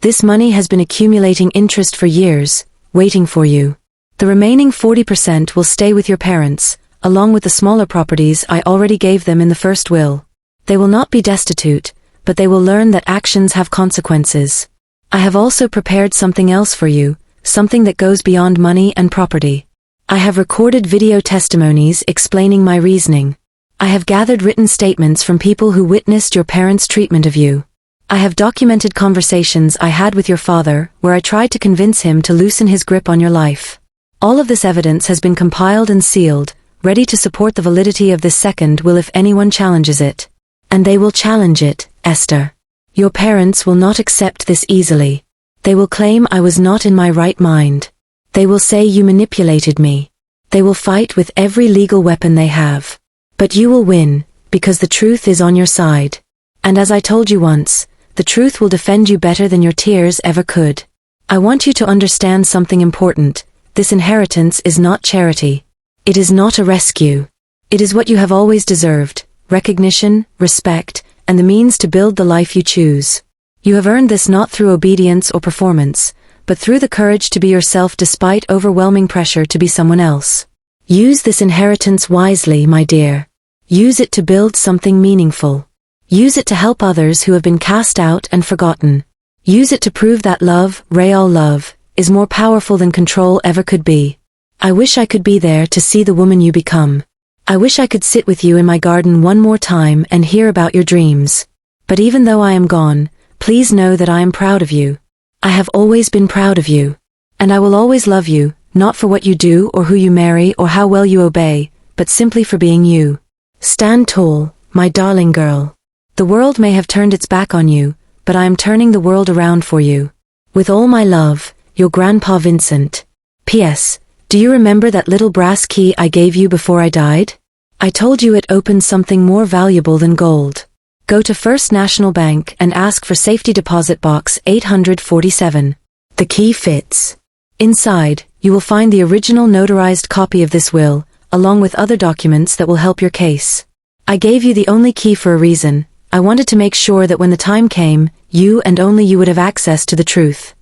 This money has been accumulating interest for years, waiting for you. The remaining 40% will stay with your parents, along with the smaller properties I already gave them in the first will. They will not be destitute, but they will learn that actions have consequences. I have also prepared something else for you, something that goes beyond money and property. I have recorded video testimonies explaining my reasoning. I have gathered written statements from people who witnessed your parents' treatment of you. I have documented conversations I had with your father where I tried to convince him to loosen his grip on your life. All of this evidence has been compiled and sealed, ready to support the validity of this second will if anyone challenges it. And they will challenge it, Esther. Your parents will not accept this easily. They will claim I was not in my right mind. They will say you manipulated me. They will fight with every legal weapon they have. But you will win, because the truth is on your side. And as I told you once, the truth will defend you better than your tears ever could. I want you to understand something important. This inheritance is not charity. It is not a rescue. It is what you have always deserved, recognition, respect, and the means to build the life you choose. You have earned this not through obedience or performance, but through the courage to be yourself despite overwhelming pressure to be someone else. Use this inheritance wisely, my dear. Use it to build something meaningful. Use it to help others who have been cast out and forgotten. Use it to prove that love, real love, is more powerful than control ever could be. I wish I could be there to see the woman you become. I wish I could sit with you in my garden one more time and hear about your dreams. But even though I am gone, please know that I am proud of you. I have always been proud of you. And I will always love you, not for what you do or who you marry or how well you obey, but simply for being you. Stand tall, my darling girl. The world may have turned its back on you, but I am turning the world around for you. With all my love, your Grandpa Vincent. P.S. Do you remember that little brass key I gave you before I died? I told you it opened something more valuable than gold. Go to First National Bank and ask for safety deposit box 847. The key fits. Inside, you will find the original notarized copy of this will, along with other documents that will help your case. I gave you the only key for a reason. I wanted to make sure that when the time came, you and only you would have access to the truth.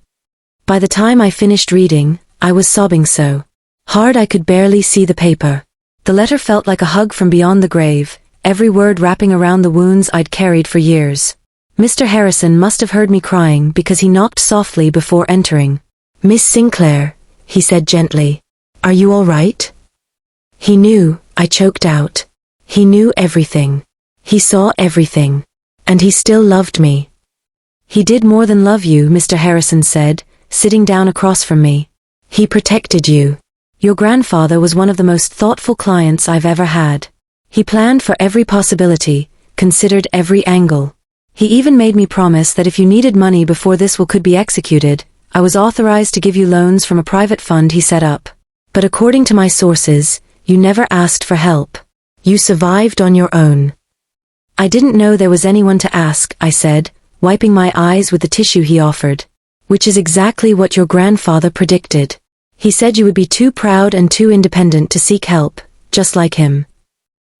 By the time I finished reading, I was sobbing so hard I could barely see the paper. The letter felt like a hug from beyond the grave, every word wrapping around the wounds I'd carried for years. Mr. Harrison must have heard me crying because he knocked softly before entering. "Miss Sinclair," he said gently. "Are you all right?" He knew, I choked out. He knew everything. He saw everything. And he still loved me. "He did more than love you," Mr. Harrison said, sitting down across from me. "He protected you. Your grandfather was one of the most thoughtful clients I've ever had. He planned for every possibility, considered every angle. He even made me promise that if you needed money before this will could be executed, I was authorized to give you loans from a private fund he set up. But according to my sources, you never asked for help. You survived on your own." "I didn't know there was anyone to ask," I said, wiping my eyes with the tissue he offered. "Which is exactly what your grandfather predicted. He said you would be too proud and too independent to seek help, just like him."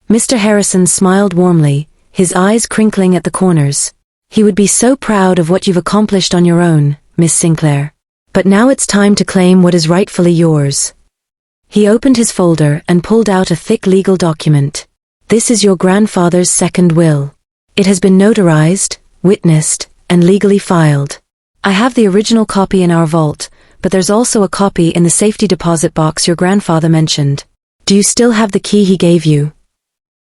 Mr. Harrison smiled warmly, his eyes crinkling at the corners. "He would be so proud of what you've accomplished on your own, Miss Sinclair. But now it's time to claim what is rightfully yours." He opened his folder and pulled out a thick legal document. "This is your grandfather's second will. It has been notarized, witnessed, and legally filed. I have the original copy in our vault, but there's also a copy in the safety deposit box your grandfather mentioned. Do you still have the key he gave you?"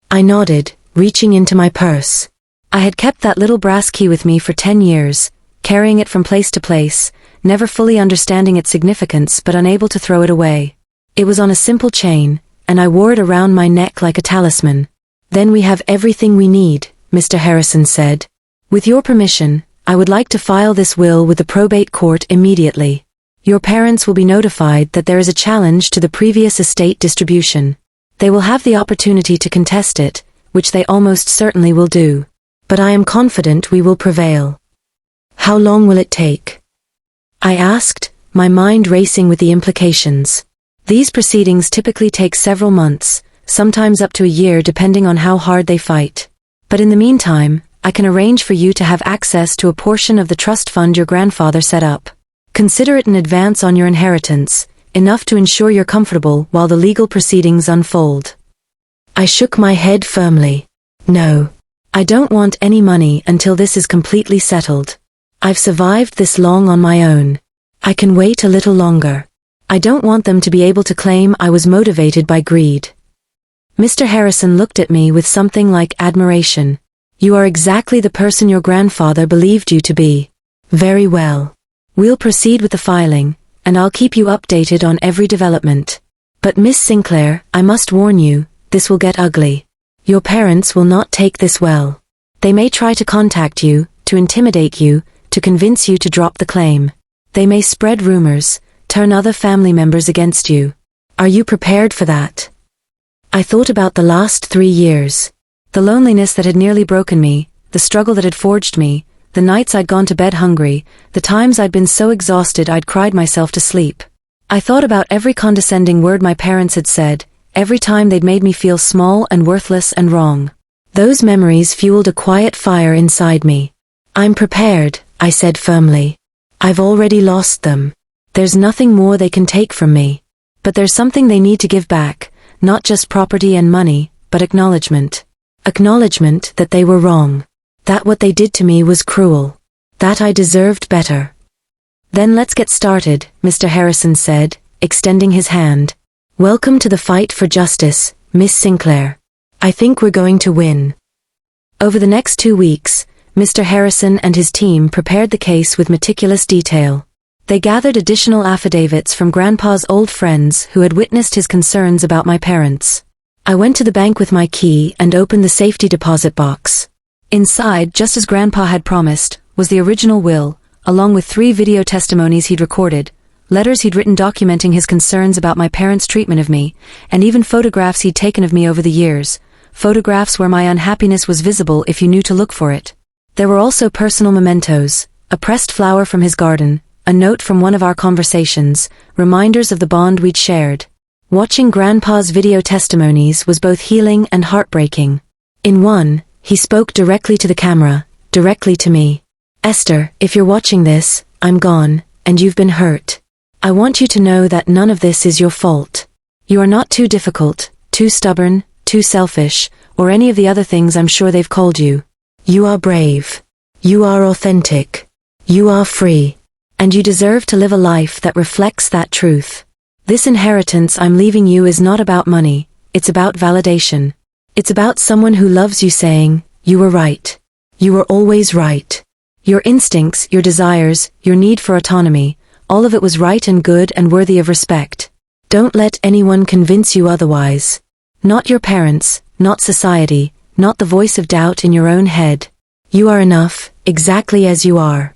I nodded, reaching into my purse. I had kept that little brass key with me for 10 years, carrying it from place to place, never fully understanding its significance but unable to throw it away. It was on a simple chain, and I wore it around my neck like a talisman. "Then we have everything we need," Mr. Harrison said. "With your permission, I would like to file this will with the probate court immediately. Your parents will be notified that there is a challenge to the previous estate distribution. They will have the opportunity to contest it, which they almost certainly will do. But I am confident we will prevail." "How long will it take?" I asked, my mind racing with the implications. These proceedings typically take several months, sometimes up to a year depending on how hard they fight. But in the meantime, I can arrange for you to have access to a portion of the trust fund your grandfather set up. Consider it an advance on your inheritance, enough to ensure you're comfortable while the legal proceedings unfold. I shook my head firmly. "No. I don't want any money until this is completely settled. I've survived this long on my own. I can wait a little longer. I don't want them to be able to claim I was motivated by greed." Mr. Harrison looked at me with something like admiration. "You are exactly the person your grandfather believed you to be. Very well. We'll proceed with the filing, and I'll keep you updated on every development. But Miss Sinclair, I must warn you, this will get ugly. Your parents will not take this well. They may try to contact you, to intimidate you, to convince you to drop the claim. They may spread rumors, turn other family members against you. Are you prepared for that?" I thought about the last 3 years. The loneliness that had nearly broken me, the struggle that had forged me, the nights I'd gone to bed hungry, the times I'd been so exhausted I'd cried myself to sleep. I thought about every condescending word my parents had said, every time they'd made me feel small and worthless and wrong. Those memories fueled a quiet fire inside me. "I'm prepared," I said firmly. "I've already lost them. There's nothing more they can take from me. But there's something they need to give back, not just property and money, but acknowledgement. Acknowledgement that they were wrong. That what they did to me was cruel. That I deserved better." "Then let's get started," Mr. Harrison said, extending his hand. "Welcome to the fight for justice, Miss Sinclair. I think we're going to win." Over the next 2 weeks, Mr. Harrison and his team prepared the case with meticulous detail. They gathered additional affidavits from Grandpa's old friends who had witnessed his concerns about my parents. I went to the bank with my key and opened the safety deposit box. Inside, just as Grandpa had promised, was the original will, along with 3 video testimonies he'd recorded, letters he'd written documenting his concerns about my parents' treatment of me, and even photographs he'd taken of me over the years, photographs where my unhappiness was visible if you knew to look for it. There were also personal mementos, a pressed flower from his garden, a note from one of our conversations, reminders of the bond we'd shared. Watching Grandpa's video testimonies was both healing and heartbreaking. In one, he spoke directly to the camera, directly to me. Esther, if you're watching this, I'm gone, and you've been hurt. I want you to know that none of this is your fault. You are not too difficult, too stubborn, too selfish, or any of the other things I'm sure they've called you. You are brave. You are authentic. You are free. And you deserve to live a life that reflects that truth. This inheritance I'm leaving you is not about money, it's about validation. It's about someone who loves you saying, you were right. You were always right. Your instincts, your desires, your need for autonomy, all of it was right and good and worthy of respect. Don't let anyone convince you otherwise. Not your parents, not society, not the voice of doubt in your own head. You are enough, exactly as you are.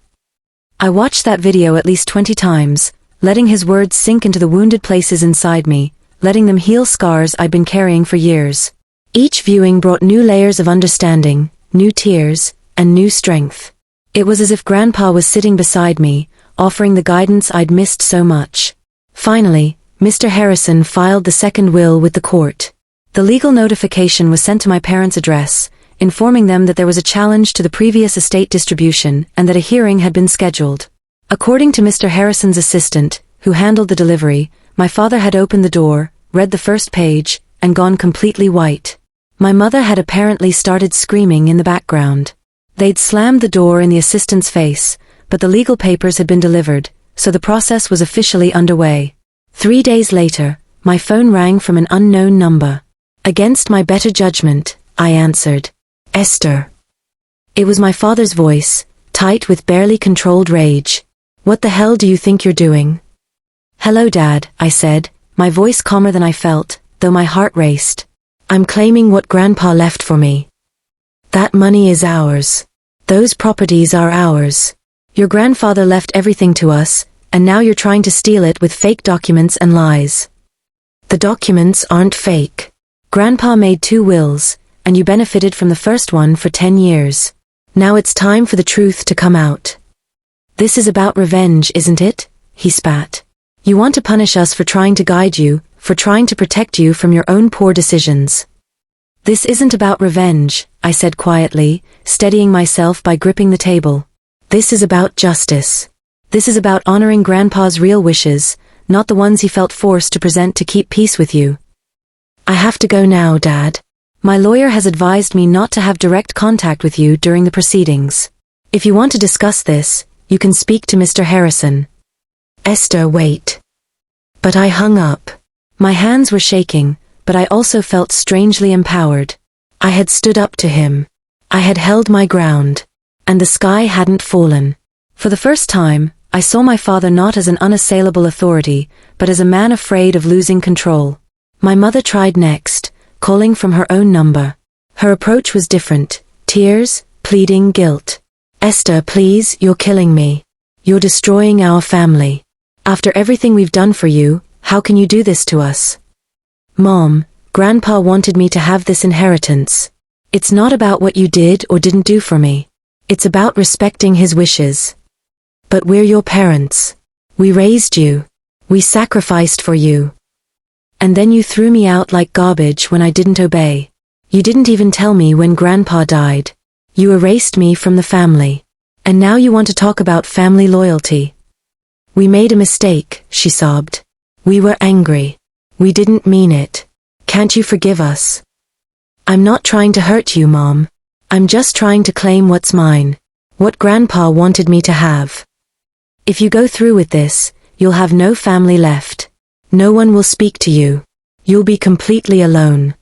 I watched that video at least 20 times, letting his words sink into the wounded places inside me, letting them heal scars I'd been carrying for years. Each viewing brought new layers of understanding, new tears, and new strength. It was as if Grandpa was sitting beside me, offering the guidance I'd missed so much. Finally, Mr. Harrison filed the second will with the court. The legal notification was sent to my parents' address, informing them that there was a challenge to the previous estate distribution and that a hearing had been scheduled. According to Mr. Harrison's assistant, who handled the delivery, my father had opened the door, read the first page, and gone completely white. My mother had apparently started screaming in the background. They'd slammed the door in the assistant's face, but the legal papers had been delivered, so the process was officially underway. 3 days later, my phone rang from an unknown number. Against my better judgment, I answered. Esther. It was my father's voice, tight with barely controlled rage. What the hell do you think you're doing? Hello, Dad, I said, my voice calmer than I felt, though my heart raced. I'm claiming what Grandpa left for me. That money is ours. Those properties are ours. Your grandfather left everything to us, and now you're trying to steal it with fake documents and lies. The documents aren't fake. Grandpa made 2 wills, and you benefited from the first one for 10 years. Now it's time for the truth to come out. This is about revenge, isn't it? He spat. You want to punish us for trying to guide you, for trying to protect you from your own poor decisions. This isn't about revenge, I said quietly, steadying myself by gripping the table. This is about justice. This is about honoring Grandpa's real wishes, not the ones he felt forced to present to keep peace with you. I have to go now, Dad. My lawyer has advised me not to have direct contact with you during the proceedings. If you want to discuss this, you can speak to Mr. Harrison. Esther, wait. But I hung up. My hands were shaking, but I also felt strangely empowered. I had stood up to him. I had held my ground. And the sky hadn't fallen. For the first time, I saw my father not as an unassailable authority, but as a man afraid of losing control. My mother tried next, calling from her own number. Her approach was different. Tears, pleading, guilt. Esther, please, you're killing me. You're destroying our family. After everything we've done for you, how can you do this to us? Mom, Grandpa wanted me to have this inheritance. It's not about what you did or didn't do for me. It's about respecting his wishes. But we're your parents. We raised you. We sacrificed for you. And then you threw me out like garbage when I didn't obey. You didn't even tell me when Grandpa died. You erased me from the family. And now you want to talk about family loyalty. We made a mistake, she sobbed. We were angry. We didn't mean it. Can't you forgive us? I'm not trying to hurt you, Mom. I'm just trying to claim what's mine. What Grandpa wanted me to have. If you go through with this, you'll have no family left. No one will speak to you. You'll be completely alone.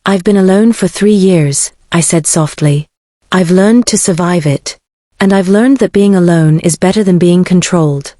I've been alone for 3 years, I said softly. I've learned to survive it. And I've learned that being alone is better than being controlled.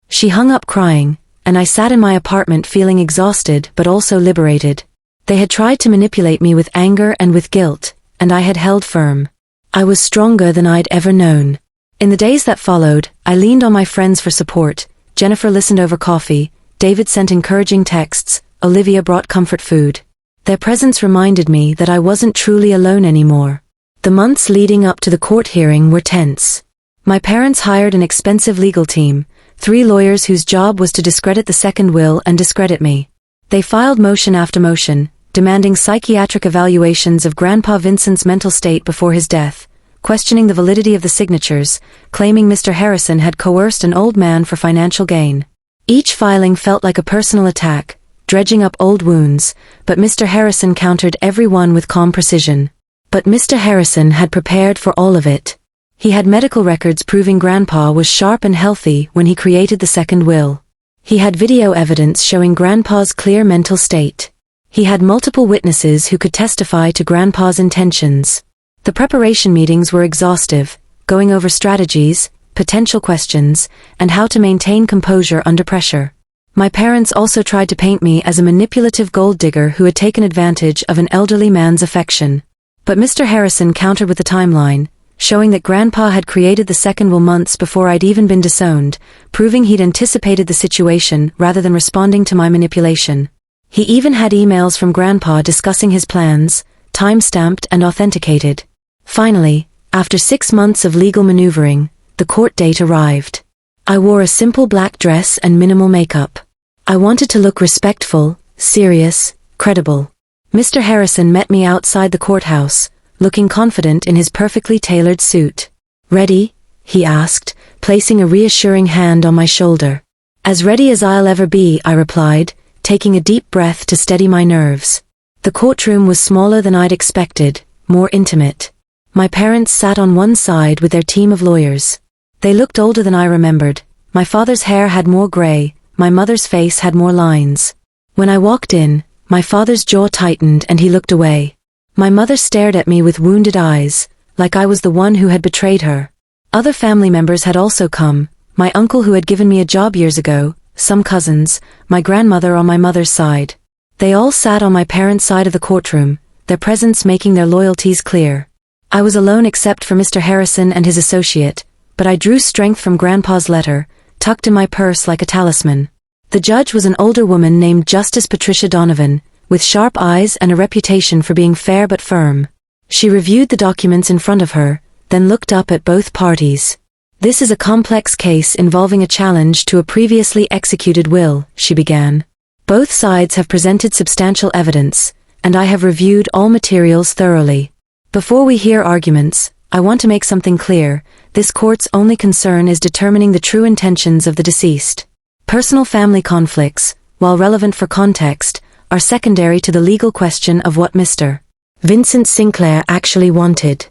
She hung up crying, and I sat in my apartment feeling exhausted but also liberated. They had tried to manipulate me with anger and with guilt, and I had held firm. I was stronger than I'd ever known. In the days that followed, I leaned on my friends for support. Jennifer listened over coffee, David sent encouraging texts, Olivia brought comfort food. Their presence reminded me that I wasn't truly alone anymore. The months leading up to the court hearing were tense. My parents hired an expensive legal team, 3 lawyers whose job was to discredit the second will and discredit me. They filed motion after motion, demanding psychiatric evaluations of Grandpa Vincent's mental state before his death, questioning the validity of the signatures, claiming Mr. Harrison had coerced an old man for financial gain. Each filing felt like a personal attack, dredging up old wounds, but Mr. Harrison countered every one with calm precision. But Mr. Harrison had prepared for all of it. He had medical records proving Grandpa was sharp and healthy when he created the second will. He had video evidence showing Grandpa's clear mental state. He had multiple witnesses who could testify to Grandpa's intentions. The preparation meetings were exhaustive, going over strategies, potential questions, and how to maintain composure under pressure. My parents also tried to paint me as a manipulative gold digger who had taken advantage of an elderly man's affection. But Mr. Harrison countered with the timeline, showing that Grandpa had created the second will months before I'd even been disowned, proving he'd anticipated the situation rather than responding to my manipulation. He even had emails from Grandpa discussing his plans, time-stamped and authenticated. Finally, after 6 months of legal maneuvering, the court date arrived. I wore a simple black dress and minimal makeup. I wanted to look respectful, serious, credible. Mr. Harrison met me outside the courthouse, looking confident in his perfectly tailored suit. "Ready?" he asked, placing a reassuring hand on my shoulder. "As ready as I'll ever be," I replied, taking a deep breath to steady my nerves. The courtroom was smaller than I'd expected, more intimate. My parents sat on one side with their team of lawyers. They looked older than I remembered. My father's hair had more gray, my mother's face had more lines. When I walked in, my father's jaw tightened and he looked away. My mother stared at me with wounded eyes, like I was the one who had betrayed her. Other family members had also come, my uncle who had given me a job years ago, some cousins, my grandmother on my mother's side. They all sat on my parents' side of the courtroom, their presence making their loyalties clear. I was alone except for Mr. Harrison and his associate, but I drew strength from Grandpa's letter, tucked in my purse like a talisman. The judge was an older woman named Justice Patricia Donovan, with sharp eyes and a reputation for being fair but firm. She reviewed the documents in front of her, then looked up at both parties. "This is a complex case involving a challenge to a previously executed will," she began. "Both sides have presented substantial evidence, and I have reviewed all materials thoroughly. Before we hear arguments, I want to make something clear. This court's only concern is determining the true intentions of the deceased. Personal family conflicts, while relevant for context, are secondary to the legal question of what Mr. Vincent Sinclair actually wanted."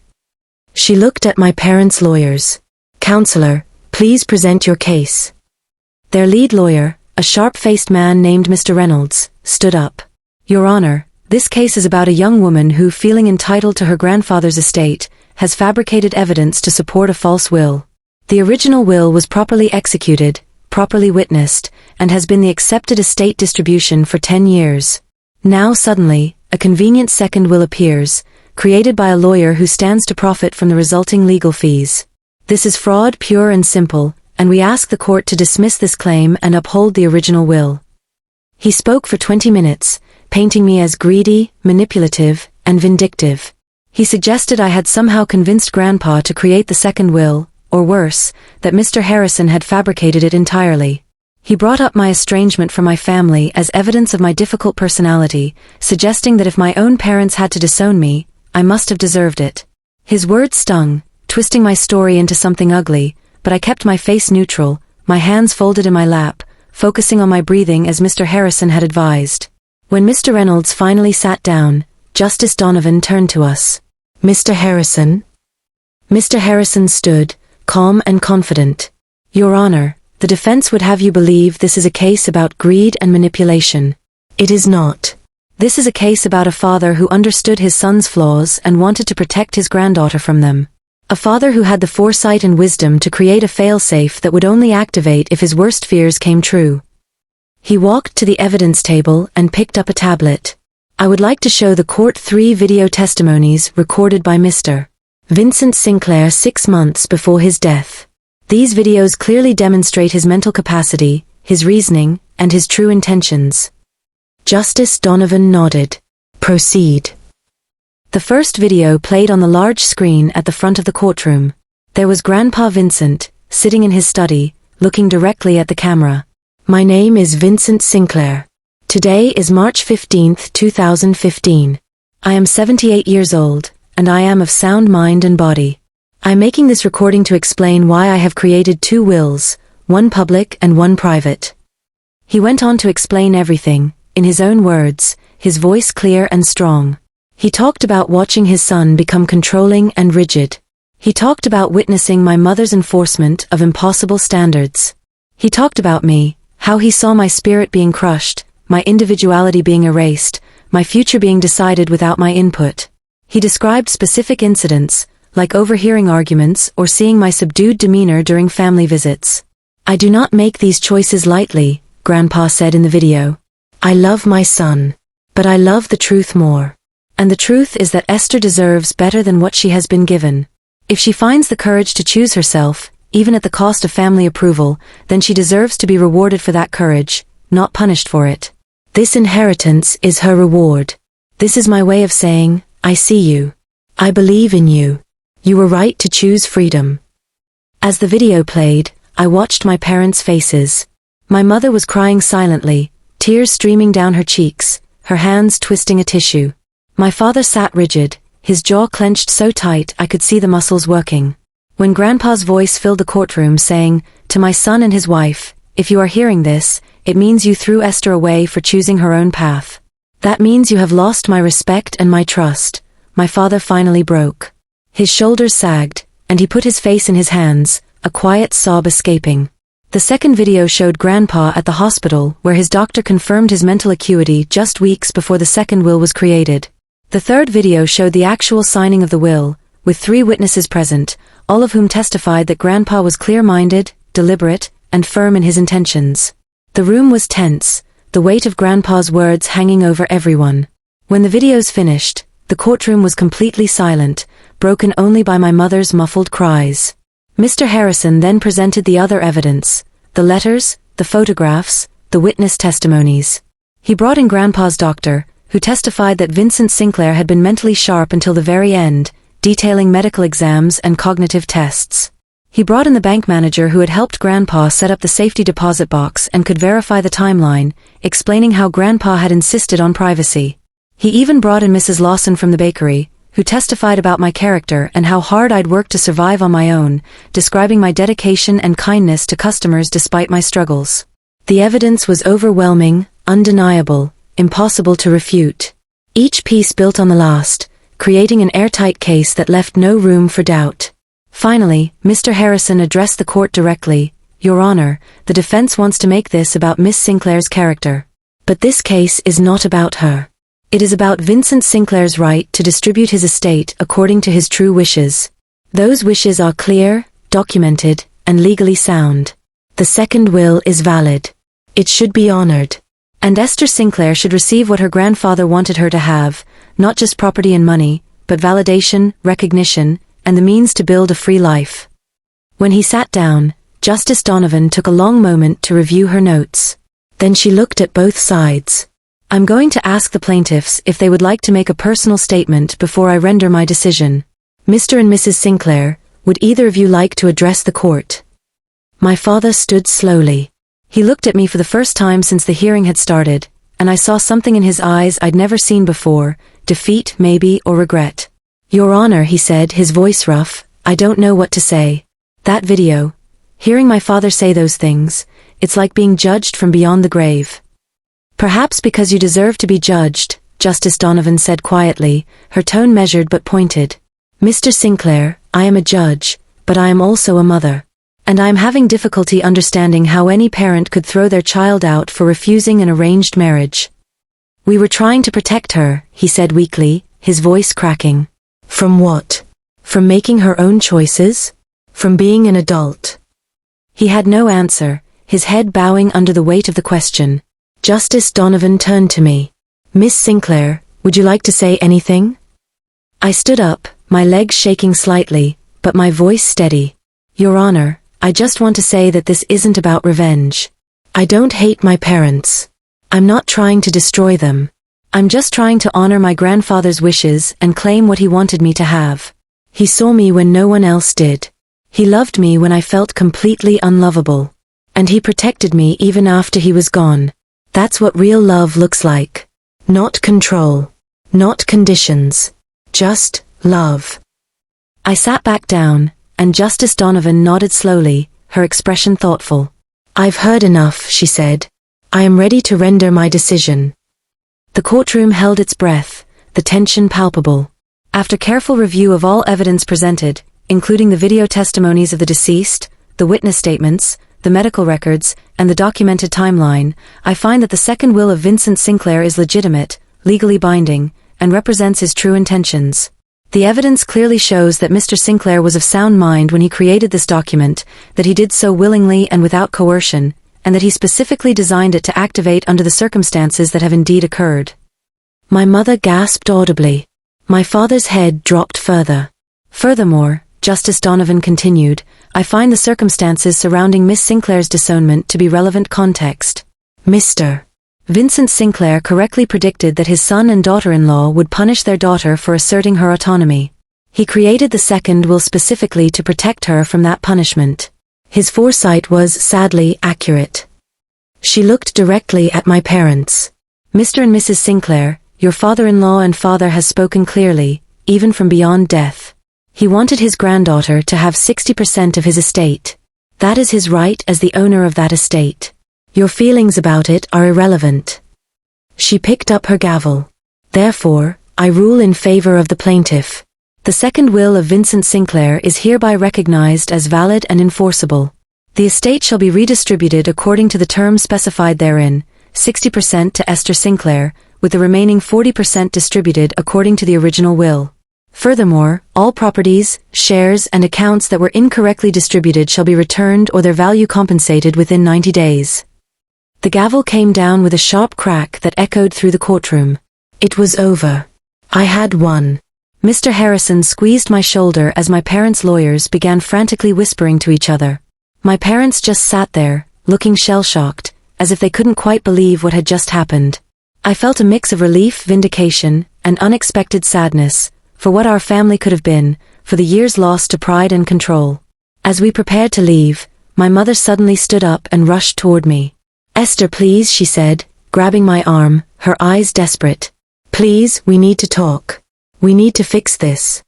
She looked at my parents' lawyers. "Counselor, please present your case." Their lead lawyer, a sharp-faced man named Mr. Reynolds, stood up. "Your Honor, this case is about a young woman who, feeling entitled to her grandfather's estate, has fabricated evidence to support a false will. The original will was properly executed, properly witnessed, and has been the accepted estate distribution for 10 years. Now suddenly, a convenient second will appears, created by a lawyer who stands to profit from the resulting legal fees. This is fraud pure and simple, and we ask the court to dismiss this claim and uphold the original will." He spoke for 20 minutes, painting me as greedy, manipulative, and vindictive. He suggested I had somehow convinced Grandpa to create the second will, or worse, that Mr. Harrison had fabricated it entirely. He brought up my estrangement from my family as evidence of my difficult personality, suggesting that if my own parents had to disown me, I must have deserved it. His words stung, twisting my story into something ugly, but I kept my face neutral, my hands folded in my lap, focusing on my breathing as Mr. Harrison had advised. When Mr. Reynolds finally sat down, Justice Donovan turned to us. "Mr. Harrison?" Mr. Harrison stood, calm and confident. "Your Honor, the defense would have you believe this is a case about greed and manipulation. It is not. This is a case about a father who understood his son's flaws and wanted to protect his granddaughter from them. A father who had the foresight and wisdom to create a failsafe that would only activate if his worst fears came true." He walked to the evidence table and picked up a tablet. "I would like to show the court 3 video testimonies recorded by Mr. Vincent Sinclair 6 months before his death. These videos clearly demonstrate his mental capacity, his reasoning, and his true intentions." Justice Donovan nodded. "Proceed." The first video played on the large screen at the front of the courtroom. There was Grandpa Vincent, sitting in his study, looking directly at the camera. My name is Vincent Sinclair. Today is March 15th, 2015. I am 78 years old, and I am of sound mind and body. I am making this recording to explain why I have created 2 wills, one public and one private. He went on to explain everything, in his own words, his voice clear and strong. He talked about watching his son become controlling and rigid. He talked about witnessing my mother's enforcement of impossible standards. He talked about me, how he saw my spirit being crushed, my individuality being erased, my future being decided without my input. He described specific incidents, like overhearing arguments or seeing my subdued demeanor during family visits. I do not make these choices lightly, Grandpa said in the video. I love my son. But I love the truth more. And the truth is that Esther deserves better than what she has been given. If she finds the courage to choose herself, even at the cost of family approval, then she deserves to be rewarded for that courage, not punished for it. This inheritance is her reward. This is my way of saying, I see you. I believe in you. You were right to choose freedom. As the video played, I watched my parents' faces. My mother was crying silently, tears streaming down her cheeks, her hands twisting a tissue. My father sat rigid, his jaw clenched so tight I could see the muscles working. When Grandpa's voice filled the courtroom saying, to my son and his wife, if you are hearing this, it means you threw Esther away for choosing her own path. That means you have lost my respect and my trust. My father finally broke. His shoulders sagged, and he put his face in his hands, a quiet sob escaping. The second video showed Grandpa at the hospital where his doctor confirmed his mental acuity just weeks before the second will was created. The third video showed the actual signing of the will, with 3 witnesses present, all of whom testified that Grandpa was clear-minded, deliberate, and firm in his intentions. The room was tense, the weight of Grandpa's words hanging over everyone. When the videos finished, the courtroom was completely silent, broken only by my mother's muffled cries. Mr. Harrison then presented the other evidence, the letters, the photographs, the witness testimonies. He brought in Grandpa's doctor, who testified that Vincent Sinclair had been mentally sharp until the very end, detailing medical exams and cognitive tests. He brought in the bank manager who had helped Grandpa set up the safety deposit box and could verify the timeline, explaining how Grandpa had insisted on privacy. He even brought in Mrs. Lawson from the bakery, who testified about my character and how hard I'd worked to survive on my own, describing my dedication and kindness to customers despite my struggles. The evidence was overwhelming, undeniable, impossible to refute. Each piece built on the last, creating an airtight case that left no room for doubt. Finally, Mr. Harrison addressed the court directly. Your Honor, the defense wants to make this about Miss Sinclair's character. But this case is not about her. It is about Vincent Sinclair's right to distribute his estate according to his true wishes. Those wishes are clear, documented, and legally sound. The second will is valid. It should be honored. And Esther Sinclair should receive what her grandfather wanted her to have, not just property and money, but validation, recognition, and the means to build a free life. When he sat down, Justice Donovan took a long moment to review her notes. Then she looked at both sides. I'm going to ask the plaintiffs if they would like to make a personal statement before I render my decision. Mr. and Mrs. Sinclair, would either of you like to address the court? My father stood slowly. He looked at me for the first time since the hearing had started, and I saw something in his eyes I'd never seen before, defeat maybe or regret. Your Honor, he said, his voice rough, I don't know what to say. That video, hearing my father say those things, it's like being judged from beyond the grave. Perhaps because you deserve to be judged, Justice Donovan said quietly, her tone measured but pointed. Mr. Sinclair, I am a judge, but I am also a mother. And I am having difficulty understanding how any parent could throw their child out for refusing an arranged marriage. We were trying to protect her, he said weakly, his voice cracking. From what? From making her own choices? From being an adult? He had no answer, his head bowing under the weight of the question. Justice Donovan turned to me. Miss Sinclair, would you like to say anything? I stood up, my legs shaking slightly, but my voice steady. Your Honor, I just want to say that this isn't about revenge. I don't hate my parents. I'm not trying to destroy them. I'm just trying to honor my grandfather's wishes and claim what he wanted me to have. He saw me when no one else did. He loved me when I felt completely unlovable. And he protected me even after he was gone. That's what real love looks like. Not control. Not conditions. Just love. I sat back down, and Justice Donovan nodded slowly, her expression thoughtful. "I've heard enough," she said. "I am ready to render my decision." The courtroom held its breath, the tension palpable. After careful review of all evidence presented, including the video testimonies of the deceased, the witness statements, the medical records, and the documented timeline, I find that the second will of Vincent Sinclair is legitimate, legally binding, and represents his true intentions. The evidence clearly shows that Mr. Sinclair was of sound mind when he created this document, that he did so willingly and without coercion, and that he specifically designed it to activate under the circumstances that have indeed occurred. My mother gasped audibly. My father's head dropped further. Furthermore, Justice Donovan continued, I find the circumstances surrounding Miss Sinclair's disownment to be relevant context. Mr. Vincent Sinclair correctly predicted that his son and daughter-in-law would punish their daughter for asserting her autonomy. He created the second will specifically to protect her from that punishment. His foresight was, sadly, accurate. She looked directly at my parents. Mr. and Mrs. Sinclair, your father-in-law and father has spoken clearly, even from beyond death. He wanted his granddaughter to have 60% of his estate. That is his right as the owner of that estate. Your feelings about it are irrelevant. She picked up her gavel. Therefore, I rule in favor of the plaintiff. The second will of Vincent Sinclair is hereby recognized as valid and enforceable. The estate shall be redistributed according to the terms specified therein, 60% to Esther Sinclair, with the remaining 40% distributed according to the original will. Furthermore, all properties, shares, and accounts that were incorrectly distributed shall be returned or their value compensated within 90 days. The gavel came down with a sharp crack that echoed through the courtroom. It was over. I had won. Mr. Harrison squeezed my shoulder as my parents' lawyers began frantically whispering to each other. My parents just sat there, looking shell-shocked, as if they couldn't quite believe what had just happened. I felt a mix of relief, vindication, and unexpected sadness, for what our family could have been, for the years lost to pride and control. As we prepared to leave, my mother suddenly stood up and rushed toward me. Esther, please, she said, grabbing my arm, her eyes desperate. Please, we need to talk. We need to fix this.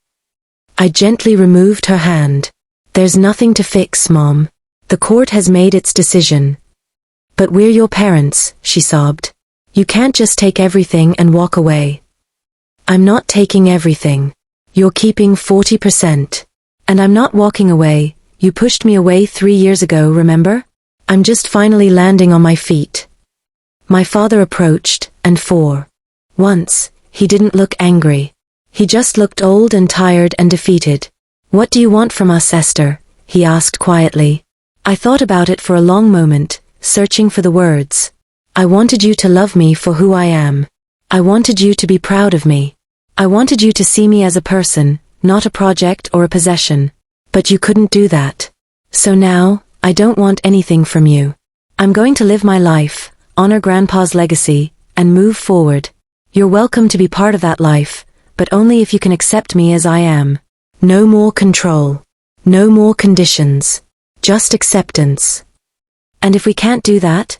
I gently removed her hand. There's nothing to fix, Mom. The court has made its decision. But we're your parents, she sobbed. You can't just take everything and walk away. I'm not taking everything. You're keeping 40%. And I'm not walking away. You pushed me away 3 years ago, remember? I'm just finally landing on my feet. My father approached, and for once, he didn't look angry. He just looked old and tired and defeated. What do you want from us, Esther? He asked quietly. I thought about it for a long moment, searching for the words. I wanted you to love me for who I am. I wanted you to be proud of me. I wanted you to see me as a person, not a project or a possession. But you couldn't do that. So now, I don't want anything from you. I'm going to live my life, honor Grandpa's legacy, and move forward. You're welcome to be part of that life, but only if you can accept me as I am. No more control. No more conditions. Just acceptance. And if we can't do that,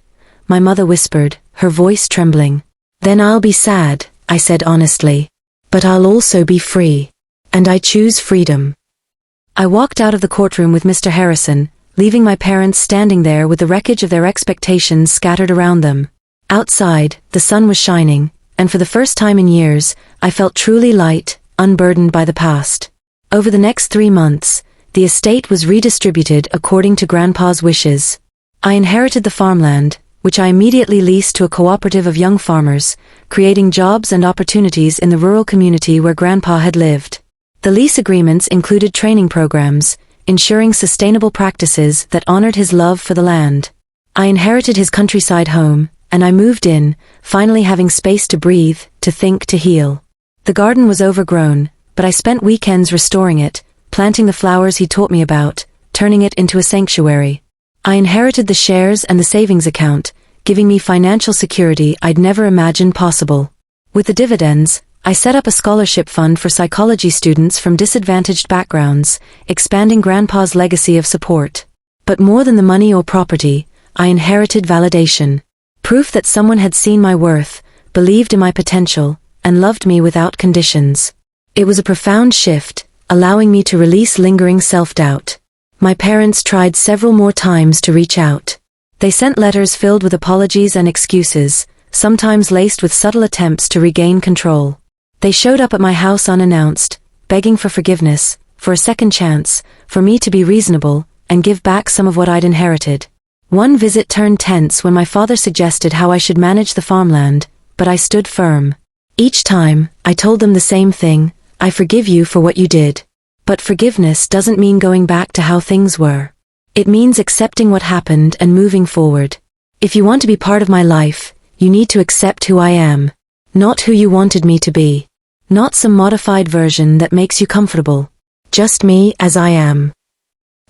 my mother whispered, her voice trembling. Then I'll be sad, I said honestly. But I'll also be free. And I choose freedom. I walked out of the courtroom with Mr. Harrison, leaving my parents standing there with the wreckage of their expectations scattered around them. Outside, the sun was shining, and for the first time in years, I felt truly light, unburdened by the past. Over the next 3 months, the estate was redistributed according to Grandpa's wishes. I inherited the farmland, which I immediately leased to a cooperative of young farmers, creating jobs and opportunities in the rural community where Grandpa had lived. The lease agreements included training programs, ensuring sustainable practices that honored his love for the land. I inherited his countryside home, and I moved in, finally having space to breathe, to think, to heal. The garden was overgrown, but I spent weekends restoring it, planting the flowers he taught me about, turning it into a sanctuary. I inherited the shares and the savings account, giving me financial security I'd never imagined possible. With the dividends, I set up a scholarship fund for psychology students from disadvantaged backgrounds, expanding Grandpa's legacy of support. But more than the money or property, I inherited validation. Proof that someone had seen my worth, believed in my potential, and loved me without conditions. It was a profound shift, allowing me to release lingering self-doubt. My parents tried several more times to reach out. They sent letters filled with apologies and excuses, sometimes laced with subtle attempts to regain control. They showed up at my house unannounced, begging for forgiveness, for a second chance, for me to be reasonable, and give back some of what I'd inherited. One visit turned tense when my father suggested how I should manage the farmland, but I stood firm. Each time, I told them the same thing: I forgive you for what you did. But forgiveness doesn't mean going back to how things were. It means accepting what happened and moving forward. If you want to be part of my life, you need to accept who I am. Not who you wanted me to be. Not some modified version that makes you comfortable. Just me as I am.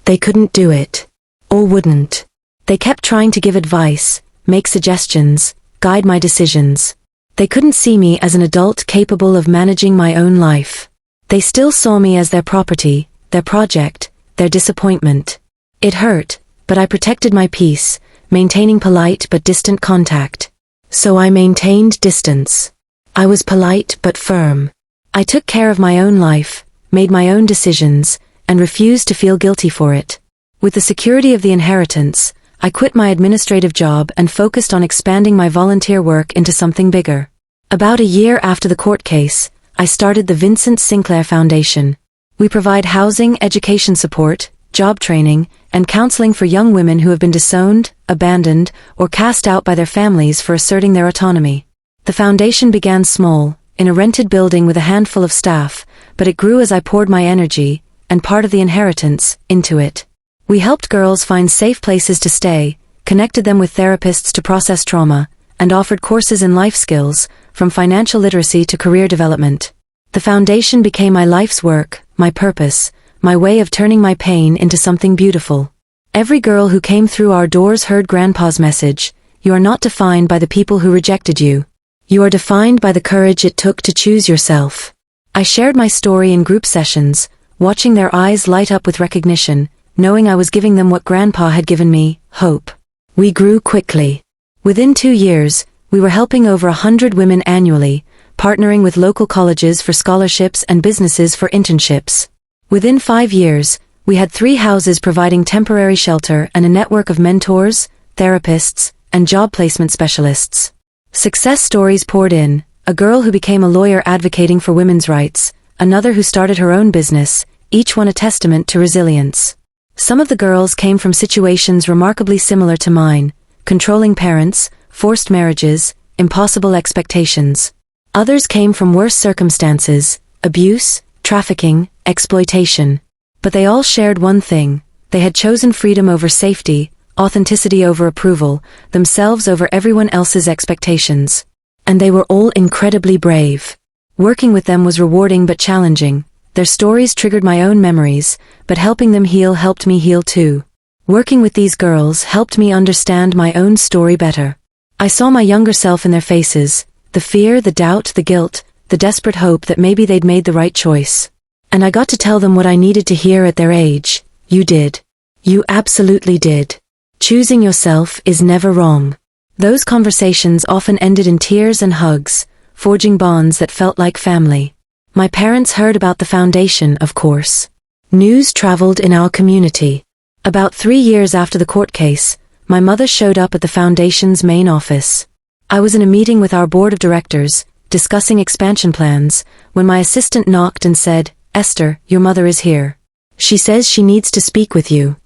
They couldn't do it. Or wouldn't. They kept trying to give advice, make suggestions, guide my decisions. They couldn't see me as an adult capable of managing my own life. They still saw me as their property, their project, their disappointment. It hurt, but I protected my peace, maintaining polite but distant contact. So I maintained distance. I was polite but firm. I took care of my own life, made my own decisions, and refused to feel guilty for it. With the security of the inheritance, I quit my administrative job and focused on expanding my volunteer work into something bigger. About a year after the court case, I started the Vincent Sinclair Foundation. We provide housing, education support, job training, and counseling for young women who have been disowned, abandoned, or cast out by their families for asserting their autonomy. The foundation began small, in a rented building with a handful of staff, but it grew as I poured my energy, and part of the inheritance, into it. We helped girls find safe places to stay, connected them with therapists to process trauma, and offered courses in life skills, from financial literacy to career development. The foundation became my life's work, my purpose, my way of turning my pain into something beautiful. Every girl who came through our doors heard Grandpa's message: you are not defined by the people who rejected you. You are defined by the courage it took to choose yourself. I shared my story in group sessions, watching their eyes light up with recognition, knowing I was giving them what Grandpa had given me: hope. We grew quickly. Within 2 years, we were helping over 100 women annually, partnering with local colleges for scholarships and businesses for internships. Within 5 years, we had 3 houses providing temporary shelter and a network of mentors, therapists, and job placement specialists. Success stories poured in: a girl who became a lawyer advocating for women's rights, another who started her own business, each one a testament to resilience. Some of the girls came from situations remarkably similar to mine: controlling parents, forced marriages, impossible expectations. Others came from worse circumstances: abuse, trafficking, exploitation. But they all shared one thing: they had chosen freedom over safety, authenticity over approval, themselves over everyone else's expectations. And they were all incredibly brave. Working with them was rewarding but challenging. Their stories triggered my own memories, but helping them heal helped me heal too. Working with these girls helped me understand my own story better. I saw my younger self in their faces: the fear, the doubt, the guilt, the desperate hope that maybe they'd made the right choice. And I got to tell them what I needed to hear at their age: you did. You absolutely did. Choosing yourself is never wrong. Those conversations often ended in tears and hugs, forging bonds that felt like family. My parents heard about the foundation, of course. News traveled in our community. About 3 years after the court case, my mother showed up at the foundation's main office. I was in a meeting with our board of directors, discussing expansion plans, when my assistant knocked and said, "Esther, your mother is here. She says she needs to speak with you."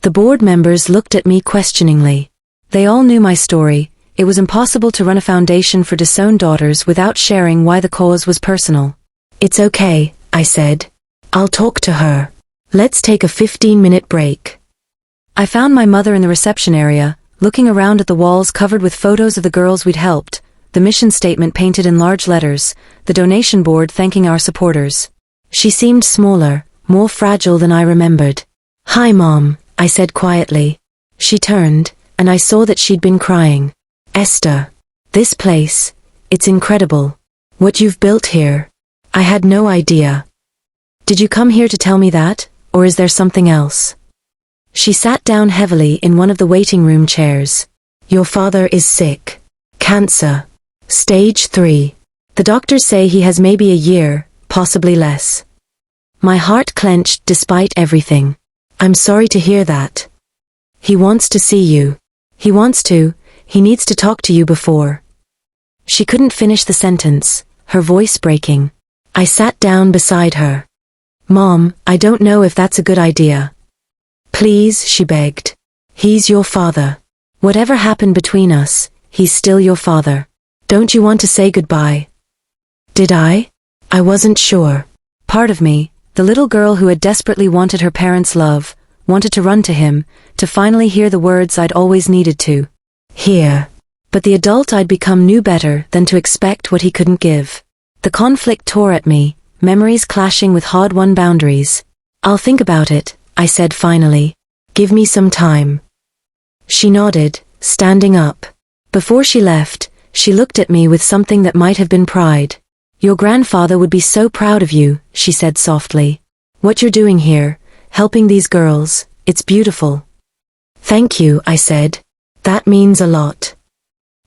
The board members looked at me questioningly. They all knew my story. It was impossible to run a foundation for disowned daughters without sharing why the cause was personal. "It's okay," I said. "I'll talk to her. Let's take a 15-minute break." I found my mother in the reception area, looking around at the walls covered with photos of the girls we'd helped, the mission statement painted in large letters, the donation board thanking our supporters. She seemed smaller, more fragile than I remembered. "Hi, Mom," I said quietly. She turned, and I saw that she'd been crying. "Esther, this place, it's incredible. What you've built here. I had no idea. Did you come here to tell me that, or is there something else? She sat down heavily in one of the waiting room chairs. Your father is sick. Cancer. Stage 3. The doctors say he has maybe a year, possibly less. My heart clenched despite everything. I'm sorry to hear that. He wants to see you. He needs to talk to you before. She couldn't finish the sentence, her voice breaking. I sat down beside her. Mom, I don't know if that's a good idea. Please, she begged. He's your father. Whatever happened between us, he's still your father. Don't you want to say goodbye? Did I? I wasn't sure. Part of me, the little girl who had desperately wanted her parents' love, wanted to run to him, to finally hear the words I'd always needed to hear. But the adult I'd become knew better than to expect what he couldn't give. The conflict tore at me, memories clashing with hard-won boundaries. I'll think about it, I said finally. Give me some time. She nodded, standing up. Before she left, she looked at me with something that might have been pride. Your grandfather would be so proud of you, she said softly. What you're doing here, helping these girls, it's beautiful. Thank you, I said. That means a lot.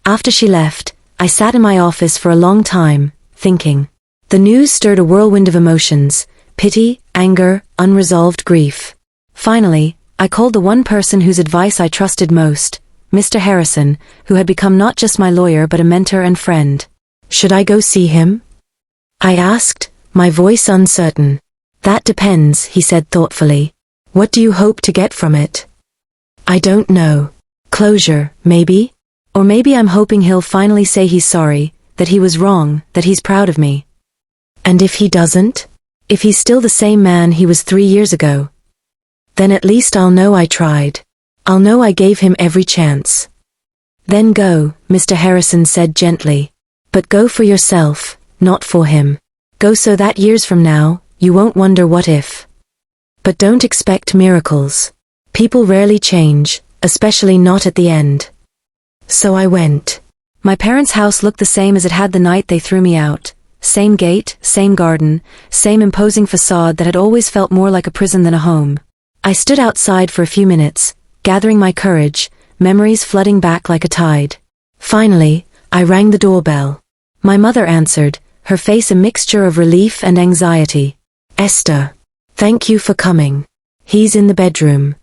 After she left, I sat in my office for a long time, thinking. The news stirred a whirlwind of emotions, pity, anger, unresolved grief. Finally, I called the one person whose advice I trusted most, Mr. Harrison, who had become not just my lawyer but a mentor and friend. Should I go see him? I asked, my voice uncertain. That depends, he said thoughtfully. What do you hope to get from it? I don't know. Closure, maybe? Or maybe I'm hoping he'll finally say he's sorry, that he was wrong, that he's proud of me. And if he doesn't? If he's still the same man he was 3 years ago? Then at least I'll know I tried. I'll know I gave him every chance. Then go, Mr. Harrison said gently. But go for yourself, not for him. Go so that years from now, you won't wonder what if. But don't expect miracles. People rarely change, especially not at the end. So I went. My parents' house looked the same as it had the night they threw me out. Same gate, same garden, same imposing facade that had always felt more like a prison than a home. I stood outside for a few minutes, gathering my courage, memories flooding back like a tide. Finally, I rang the doorbell. My mother answered, her face a mixture of relief and anxiety. Esther. Thank you for coming. He's in the bedroom.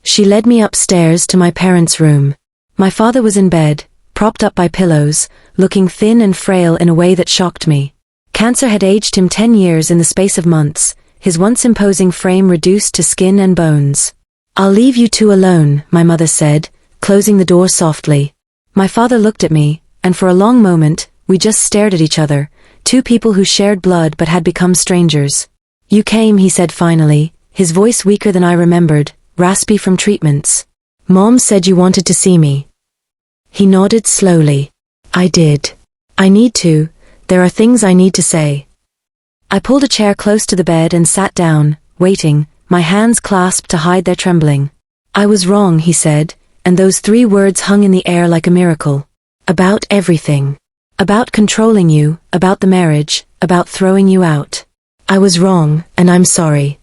She led me upstairs to my parents' room. My father was in bed, propped up by pillows, looking thin and frail in a way that shocked me. Cancer had aged him 10 years in the space of months, his once imposing frame reduced to skin and bones. I'll leave you two alone, my mother said, closing the door softly. My father looked at me, and for a long moment, we just stared at each other, two people who shared blood but had become strangers. You came, he said finally, his voice weaker than I remembered, raspy from treatments. Mom said you wanted to see me. He nodded slowly. I did. I need to. There are things I need to say. I pulled a chair close to the bed and sat down, waiting, my hands clasped to hide their trembling. I was wrong, he said, and those 3 words hung in the air like a miracle. About everything. About controlling you, about the marriage, about throwing you out. I was wrong, and I'm sorry.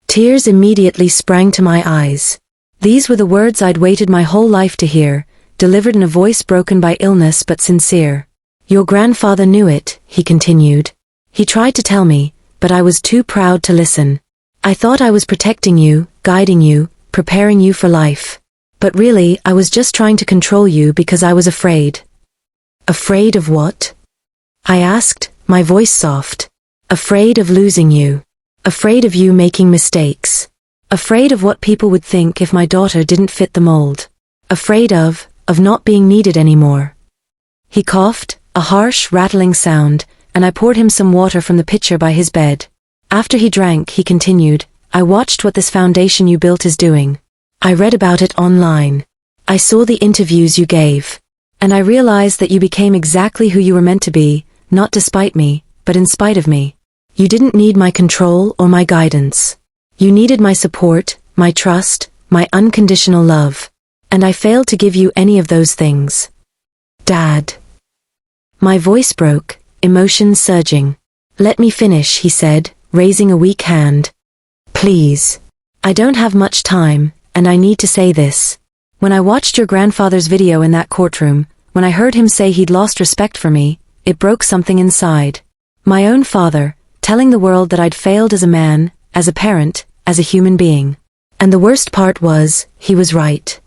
Tears immediately sprang to my eyes. These were the words I'd waited my whole life to hear, delivered in a voice broken by illness but sincere. Your grandfather knew it, he continued. He tried to tell me, but I was too proud to listen. I thought I was protecting you, guiding you, preparing you for life. But really, I was just trying to control you because I was afraid. Afraid of what? I asked, my voice soft. Afraid of losing you. Afraid of you making mistakes. Afraid of what people would think if my daughter didn't fit the mold. Afraid of not being needed anymore. He coughed, a harsh, rattling sound, and I poured him some water from the pitcher by his bed. After he drank, he continued, I watched what this foundation you built is doing. I read about it online. I saw the interviews you gave. And I realized that you became exactly who you were meant to be, not despite me, but in spite of me. You didn't need my control or my guidance. You needed my support, my trust, my unconditional love. And I failed to give you any of those things. Dad. My voice broke, emotions surging. "Let me finish," he said, raising a weak hand. "Please. I don't have much time, and I need to say this. When I watched your grandfather's video in that courtroom, when I heard him say he'd lost respect for me, it broke something inside. My own father, telling the world that I'd failed as a man, as a parent, as a human being. And the worst part was, he was right."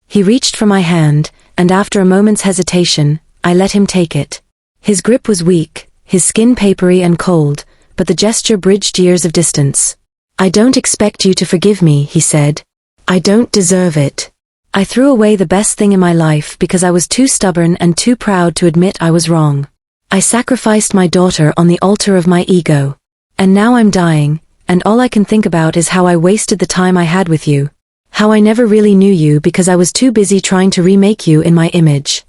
He reached for my hand, and after a moment's hesitation, I let him take it. His grip was weak, his skin papery and cold, but the gesture bridged years of distance. "I don't expect you to forgive me," he said. "I don't deserve it. I threw away the best thing in my life because I was too stubborn and too proud to admit I was wrong. I sacrificed my daughter on the altar of my ego. And now I'm dying, and all I can think about is how I wasted the time I had with you. How I never really knew you because I was too busy trying to remake you in my image."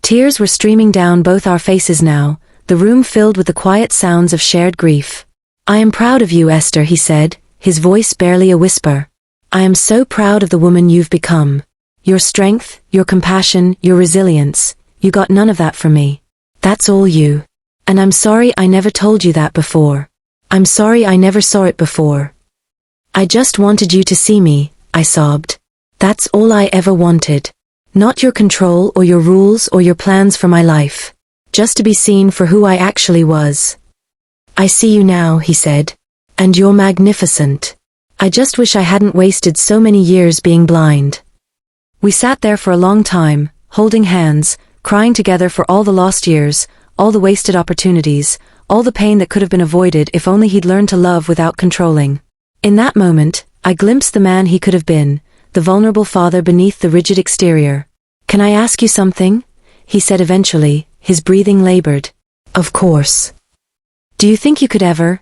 Tears were streaming down both our faces now, the room filled with the quiet sounds of shared grief. "I am proud of you, Esther," he said, his voice barely a whisper. "I am so proud of the woman you've become. Your strength, your compassion, your resilience, you got none of that from me. That's all you. And I'm sorry I never told you that before. I'm sorry I never saw it before. I just wanted you to see me," I sobbed. "That's all I ever wanted. Not your control or your rules or your plans for my life. Just to be seen for who I actually was." "I see you now," he said. "And you're magnificent. I just wish I hadn't wasted so many years being blind." We sat there for a long time, holding hands, crying together for all the lost years, all the wasted opportunities, all the pain that could have been avoided if only he'd learned to love without controlling. In that moment, I glimpsed the man he could have been, the vulnerable father beneath the rigid exterior. "Can I ask you something?" he said eventually, his breathing labored. "Of course." "Do you think you could ever,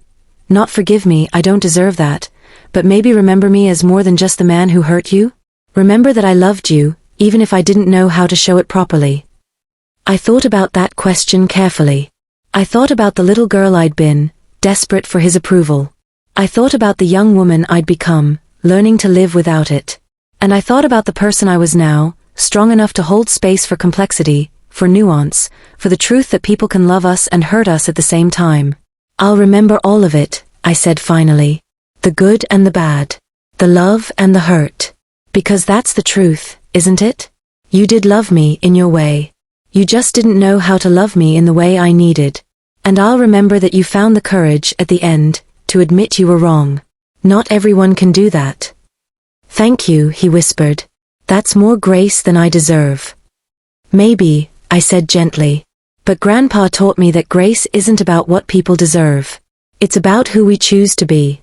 not forgive me, I don't deserve that, but maybe remember me as more than just the man who hurt you? Remember that I loved you, even if I didn't know how to show it properly?" I thought about that question carefully. I thought about the little girl I'd been, desperate for his approval. I thought about the young woman I'd become, learning to live without it. And I thought about the person I was now, strong enough to hold space for complexity, for nuance, for the truth that people can love us and hurt us at the same time. "I'll remember all of it," I said finally. "The good and the bad. The love and the hurt. Because that's the truth, isn't it? You did love me in your way. You just didn't know how to love me in the way I needed. And I'll remember that you found the courage, at the end, to admit you were wrong. Not everyone can do that." "Thank you," he whispered. "That's more grace than I deserve." "Maybe," I said gently. "But Grandpa taught me that grace isn't about what people deserve. It's about who we choose to be."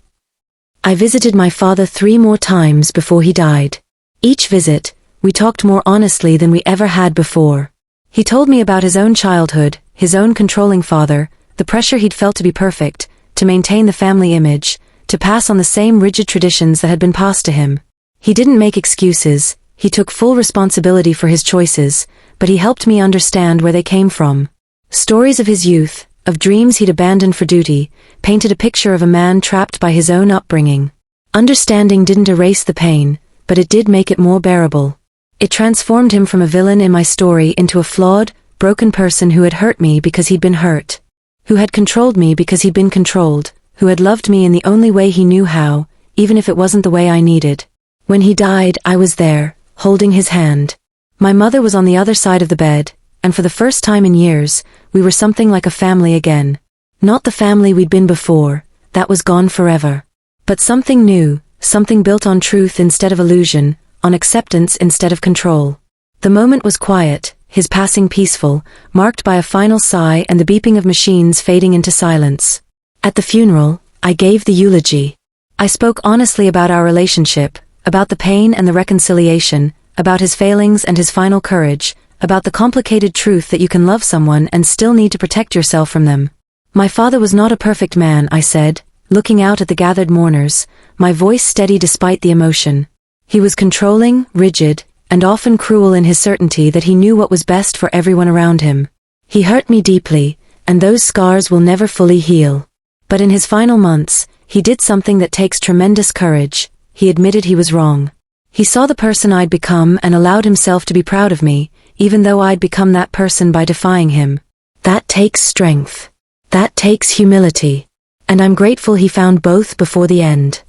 I visited my father 3 more times before he died. Each visit, we talked more honestly than we ever had before. He told me about his own childhood, his own controlling father, the pressure he'd felt to be perfect, to maintain the family image, to pass on the same rigid traditions that had been passed to him. He didn't make excuses, he took full responsibility for his choices, but he helped me understand where they came from. Stories of his youth, of dreams he'd abandoned for duty, painted a picture of a man trapped by his own upbringing. Understanding didn't erase the pain, but it did make it more bearable. It transformed him from a villain in my story into a flawed, broken person who had hurt me because he'd been hurt. Who had controlled me because he'd been controlled, who had loved me in the only way he knew how, even if it wasn't the way I needed. When he died, I was there, holding his hand. My mother was on the other side of the bed, and for the first time in years, we were something like a family again. Not the family we'd been before, that was gone forever. But something new, something built on truth instead of illusion, on acceptance instead of control. The moment was quiet, his passing peaceful, marked by a final sigh and the beeping of machines fading into silence. At the funeral, I gave the eulogy. I spoke honestly about our relationship, about the pain and the reconciliation, about his failings and his final courage, about the complicated truth that you can love someone and still need to protect yourself from them. My father was not a perfect man, I said, looking out at the gathered mourners, my voice steady despite the emotion. He was controlling, rigid, and often cruel in his certainty that he knew what was best for everyone around him. He hurt me deeply, and those scars will never fully heal. But in his final months, he did something that takes tremendous courage. He admitted he was wrong. He saw the person I'd become and allowed himself to be proud of me, even though I'd become that person by defying him. That takes strength. That takes humility. And I'm grateful he found both before the end.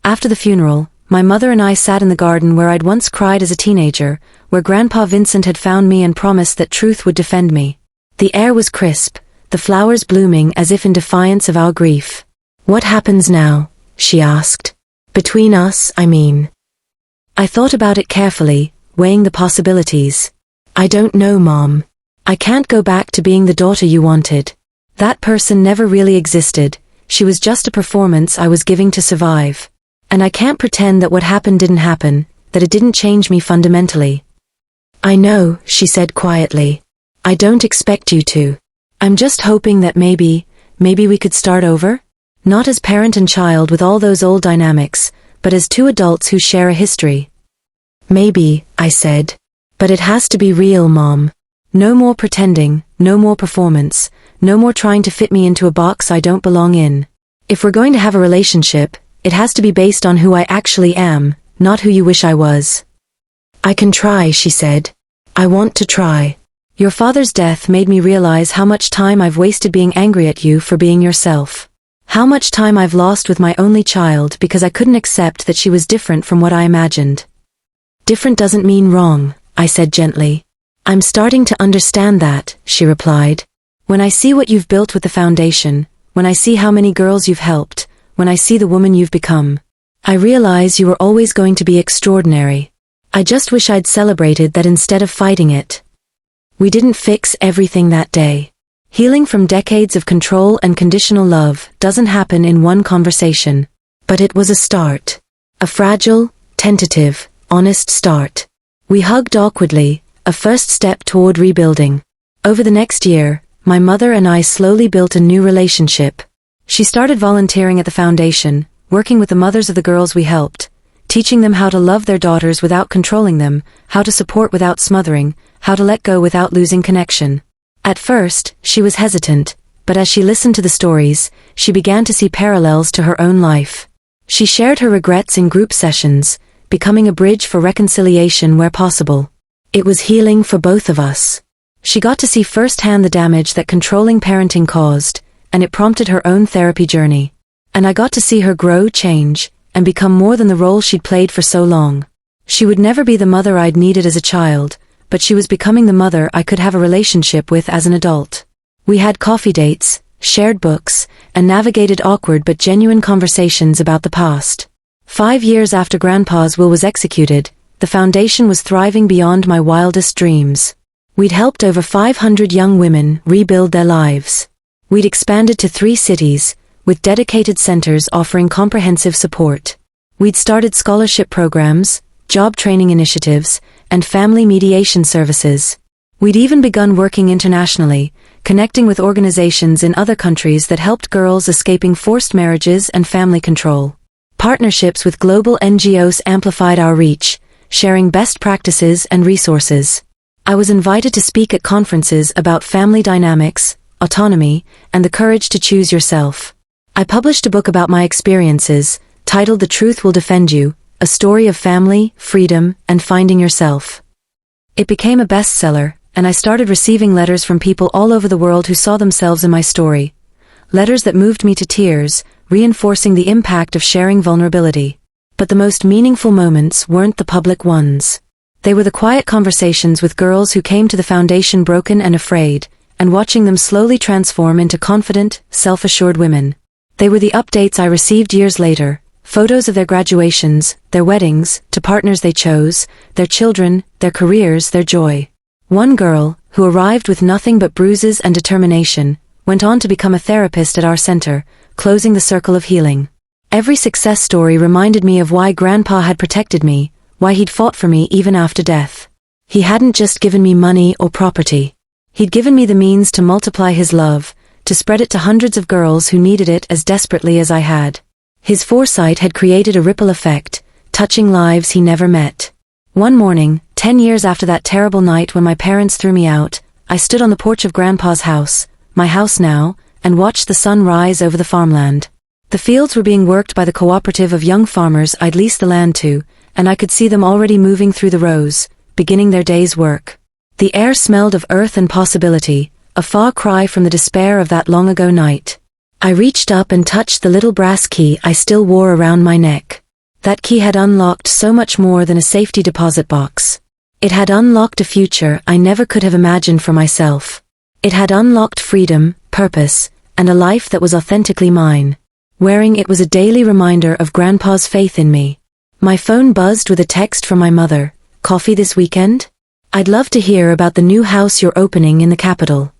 After the funeral, my mother and I sat in the garden where I'd once cried as a teenager, where Grandpa Vincent had found me and promised that truth would defend me. The air was crisp, the flowers blooming as if in defiance of our grief. "What happens now?" she asked. "Between us, I mean." I thought about it carefully, weighing the possibilities. "I don't know, Mom. I can't go back to being the daughter you wanted. That person never really existed, she was just a performance I was giving to survive. And I can't pretend that what happened didn't happen, that it didn't change me fundamentally." "I know," she said quietly. "I don't expect you to. I'm just hoping that maybe we could start over? Not as parent and child with all those old dynamics, but as two adults who share a history." "Maybe," I said. "But it has to be real, Mom. No more pretending, no more performance, no more trying to fit me into a box I don't belong in. If we're going to have a relationship, it has to be based on who I actually am, not who you wish I was." "I can try," she said. "I want to try. Your father's death made me realize how much time I've wasted being angry at you for being yourself. How much time I've lost with my only child because I couldn't accept that she was different from what I imagined." "Different doesn't mean wrong," I said gently. "I'm starting to understand that," she replied. "When I see what you've built with the foundation, when I see how many girls you've helped, when I see the woman you've become, I realize you were always going to be extraordinary. I just wish I'd celebrated that instead of fighting it." We didn't fix everything that day. Healing from decades of control and conditional love doesn't happen in one conversation. But it was a start. A fragile, tentative, honest start. We hugged awkwardly, a first step toward rebuilding. Over the next year, my mother and I slowly built a new relationship. She started volunteering at the foundation, working with the mothers of the girls we helped, teaching them how to love their daughters without controlling them, how to support without smothering, how to let go without losing connection. At first, she was hesitant, but as she listened to the stories, she began to see parallels to her own life. She shared her regrets in group sessions, becoming a bridge for reconciliation where possible. It was healing for both of us. She got to see firsthand the damage that controlling parenting caused, and it prompted her own therapy journey. And I got to see her grow, change, and become more than the role she'd played for so long. She would never be the mother I'd needed as a child, but she was becoming the mother I could have a relationship with as an adult. We had coffee dates, shared books, and navigated awkward but genuine conversations about the past. 5 years after Grandpa's will was executed, the foundation was thriving beyond my wildest dreams. We'd helped over 500 young women rebuild their lives. We'd expanded to 3 cities, with dedicated centers offering comprehensive support. We'd started scholarship programs, job training initiatives, and family mediation services. We'd even begun working internationally, connecting with organizations in other countries that helped girls escaping forced marriages and family control. Partnerships with global NGOs amplified our reach, sharing best practices and resources. I was invited to speak at conferences about family dynamics, autonomy, and the courage to choose yourself. I published a book about my experiences, titled The Truth Will Defend You, a story of family, freedom, and finding yourself. It became a bestseller, and I started receiving letters from people all over the world who saw themselves in my story. Letters that moved me to tears, reinforcing the impact of sharing vulnerability. But the most meaningful moments weren't the public ones. They were the quiet conversations with girls who came to the foundation broken and afraid, and watching them slowly transform into confident, self-assured women. They were the updates I received years later, photos of their graduations, their weddings, to partners they chose, their children, their careers, their joy. One girl, who arrived with nothing but bruises and determination, went on to become a therapist at our center, closing the circle of healing. Every success story reminded me of why Grandpa had protected me, why he'd fought for me even after death. He hadn't just given me money or property. He'd given me the means to multiply his love, to spread it to hundreds of girls who needed it as desperately as I had. His foresight had created a ripple effect, touching lives he never met. One morning, 10 years after that terrible night when my parents threw me out, I stood on the porch of Grandpa's house, my house now, and watched the sun rise over the farmland. The fields were being worked by the cooperative of young farmers I'd leased the land to, and I could see them already moving through the rows, beginning their day's work. The air smelled of earth and possibility, a far cry from the despair of that long-ago night. I reached up and touched the little brass key I still wore around my neck. That key had unlocked so much more than a safety deposit box. It had unlocked a future I never could have imagined for myself. It had unlocked freedom, purpose, and a life that was authentically mine. Wearing it was a daily reminder of Grandpa's faith in me. My phone buzzed with a text from my mother. "Coffee this weekend? I'd love to hear about the new house you're opening in the capital."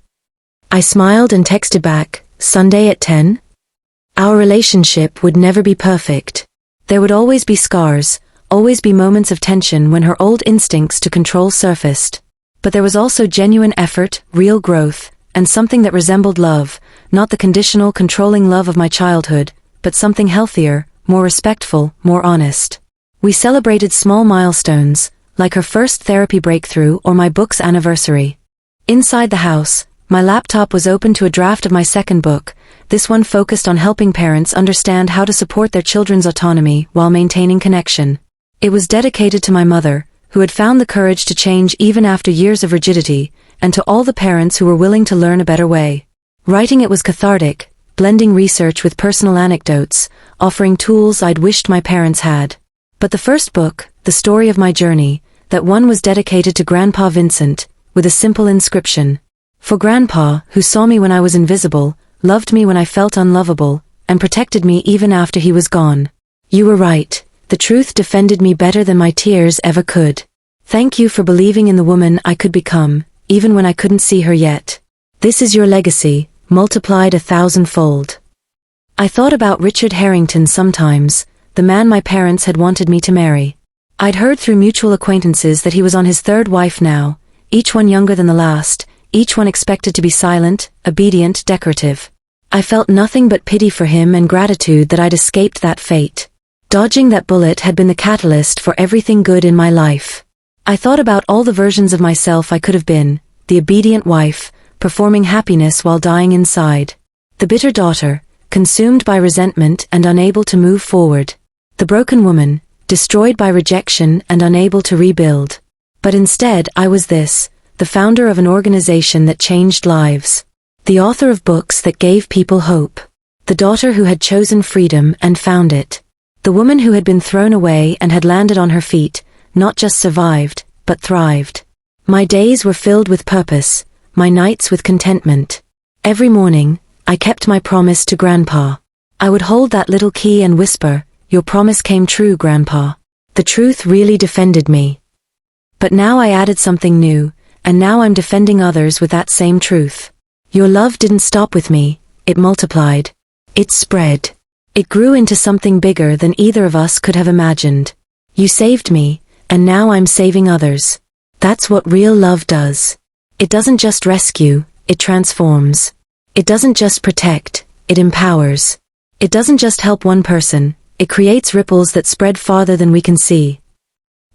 I smiled and texted back, "Sunday at 10? Our relationship would never be perfect. There would always be scars, always be moments of tension when her old instincts to control surfaced. But there was also genuine effort, real growth, and something that resembled love, not the conditional, controlling love of my childhood, but something healthier, more respectful, more honest. We celebrated small milestones, like her first therapy breakthrough or my book's anniversary. Inside the house, my laptop was open to a draft of my second book, this one focused on helping parents understand how to support their children's autonomy while maintaining connection. It was dedicated to my mother, who had found the courage to change even after years of rigidity, and to all the parents who were willing to learn a better way. Writing it was cathartic, blending research with personal anecdotes, offering tools I'd wished my parents had. But the first book, the story of my journey, that one was dedicated to Grandpa Vincent, with a simple inscription. For Grandpa, who saw me when I was invisible, loved me when I felt unlovable, and protected me even after he was gone. You were right, the truth defended me better than my tears ever could. Thank you for believing in the woman I could become, even when I couldn't see her yet. This is your legacy, multiplied 1,000-fold. I thought about Richard Harrington sometimes, the man my parents had wanted me to marry. I'd heard through mutual acquaintances that he was on his third wife now, each one younger than the last, each one expected to be silent, obedient, decorative. I felt nothing but pity for him and gratitude that I'd escaped that fate. Dodging that bullet had been the catalyst for everything good in my life. I thought about all the versions of myself I could have been, the obedient wife, performing happiness while dying inside. The bitter daughter, consumed by resentment and unable to move forward. The broken woman, destroyed by rejection and unable to rebuild. But instead I was this, the founder of an organization that changed lives. The author of books that gave people hope. The daughter who had chosen freedom and found it. The woman who had been thrown away and had landed on her feet, not just survived, but thrived. My days were filled with purpose, my nights with contentment. Every morning, I kept my promise to Grandpa. I would hold that little key and whisper, "Your promise came true, Grandpa." The truth really defended me. But now I added something new, and now I'm defending others with that same truth. Your love didn't stop with me, it multiplied. It spread. It grew into something bigger than either of us could have imagined. You saved me, and now I'm saving others. That's what real love does. It doesn't just rescue, it transforms. It doesn't just protect, it empowers. It doesn't just help one person, it creates ripples that spread farther than we can see.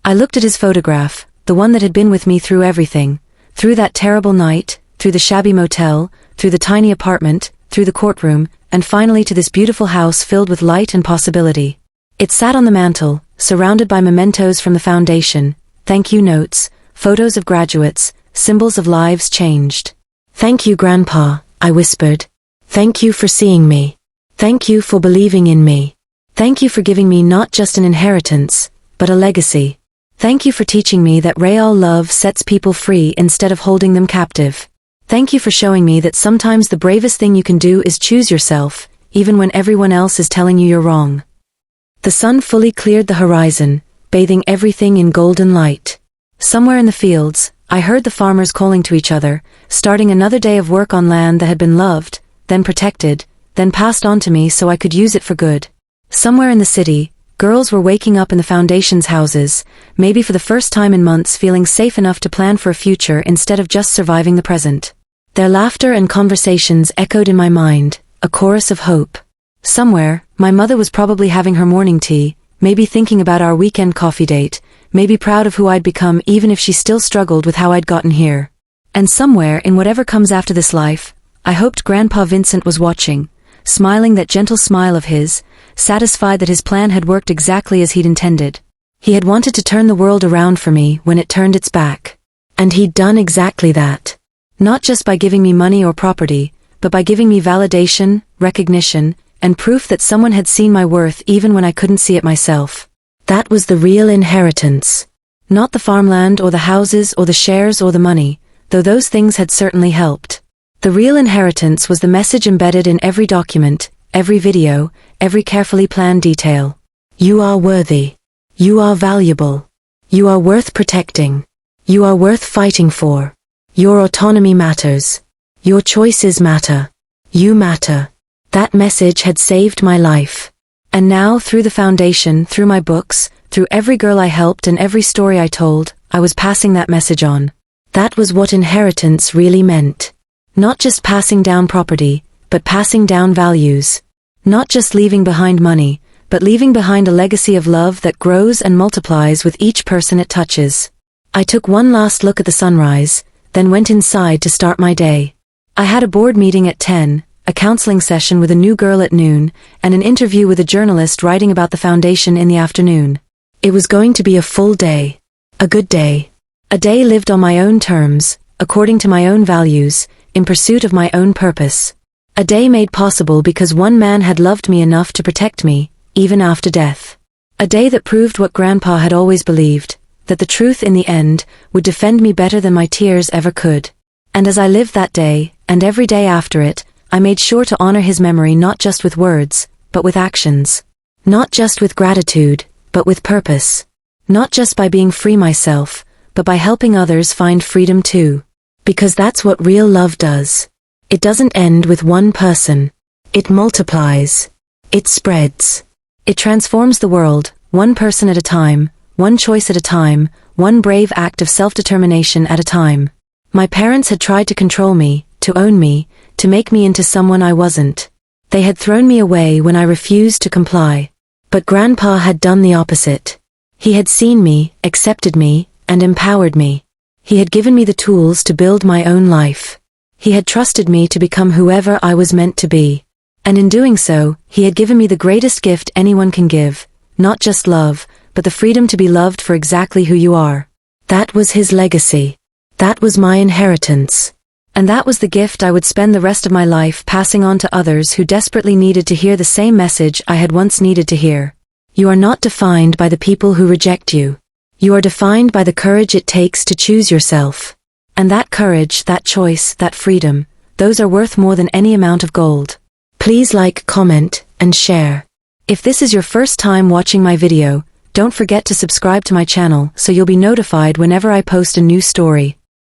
I looked at his photograph, the one that had been with me through everything, through that terrible night, through the shabby motel, through the tiny apartment, through the courtroom, and finally to this beautiful house filled with light and possibility. It sat on the mantel, surrounded by mementos from the foundation, thank you notes, photos of graduates, symbols of lives changed. Thank you, Grandpa, I whispered. Thank you for seeing me. Thank you for believing in me. Thank you for giving me not just an inheritance, but a legacy. Thank you for teaching me that real love sets people free instead of holding them captive. Thank you for showing me that sometimes the bravest thing you can do is choose yourself, even when everyone else is telling you you're wrong. The sun fully cleared the horizon, bathing everything in golden light. Somewhere in the fields, I heard the farmers calling to each other, starting another day of work on land that had been loved, then protected, then passed on to me so I could use it for good. Somewhere in the city, girls were waking up in the foundation's houses, maybe for the first time in months feeling safe enough to plan for a future instead of just surviving the present. Their laughter and conversations echoed in my mind, a chorus of hope. Somewhere, my mother was probably having her morning tea, maybe thinking about our weekend coffee date, maybe proud of who I'd become even if she still struggled with how I'd gotten here. And somewhere in whatever comes after this life, I hoped Grandpa Vincent was watching, smiling that gentle smile of his, satisfied that his plan had worked exactly as he'd intended. He had wanted to turn the world around for me when it turned its back. And he'd done exactly that. Not just by giving me money or property, but by giving me validation, recognition, and proof that someone had seen my worth even when I couldn't see it myself. That was the real inheritance. Not the farmland or the houses or the shares or the money, though those things had certainly helped. The real inheritance was the message embedded in every document, every video, every carefully planned detail. You are worthy. You are valuable. You are worth protecting. You are worth fighting for. Your autonomy matters. Your choices matter. You matter. That message had saved my life. And now, through the foundation, through my books, through every girl I helped and every story I told, I was passing that message on. That was what inheritance really meant. Not just passing down property, but passing down values. Not just leaving behind money, but leaving behind a legacy of love that grows and multiplies with each person it touches. I took one last look at the sunrise, then went inside to start my day. I had a board meeting at 10, a counseling session with a new girl at noon, and an interview with a journalist writing about the foundation in the afternoon. It was going to be a full day. A good day. A day lived on my own terms, according to my own values, in pursuit of my own purpose. A day made possible because one man had loved me enough to protect me, even after death. A day that proved what Grandpa had always believed, that the truth in the end would defend me better than my tears ever could. And as I lived that day, and every day after it, I made sure to honor his memory not just with words, but with actions. Not just with gratitude, but with purpose. Not just by being free myself, but by helping others find freedom too. Because that's what real love does. It doesn't end with one person. It multiplies. It spreads. It transforms the world, one person at a time, one choice at a time, one brave act of self-determination at a time. My parents had tried to control me, to own me, to make me into someone I wasn't. They had thrown me away when I refused to comply. But Grandpa had done the opposite. He had seen me, accepted me, and empowered me. He had given me the tools to build my own life. He had trusted me to become whoever I was meant to be. And in doing so, he had given me the greatest gift anyone can give, not just love, but the freedom to be loved for exactly who you are. That was his legacy. That was my inheritance. And that was the gift I would spend the rest of my life passing on to others who desperately needed to hear the same message I had once needed to hear. You are not defined by the people who reject you. You are defined by the courage it takes to choose yourself. And that courage, that choice, that freedom, those are worth more than any amount of gold. Please like, comment, and share. If this is your first time watching my video, don't forget to subscribe to my channel so you'll be notified whenever I post a new story.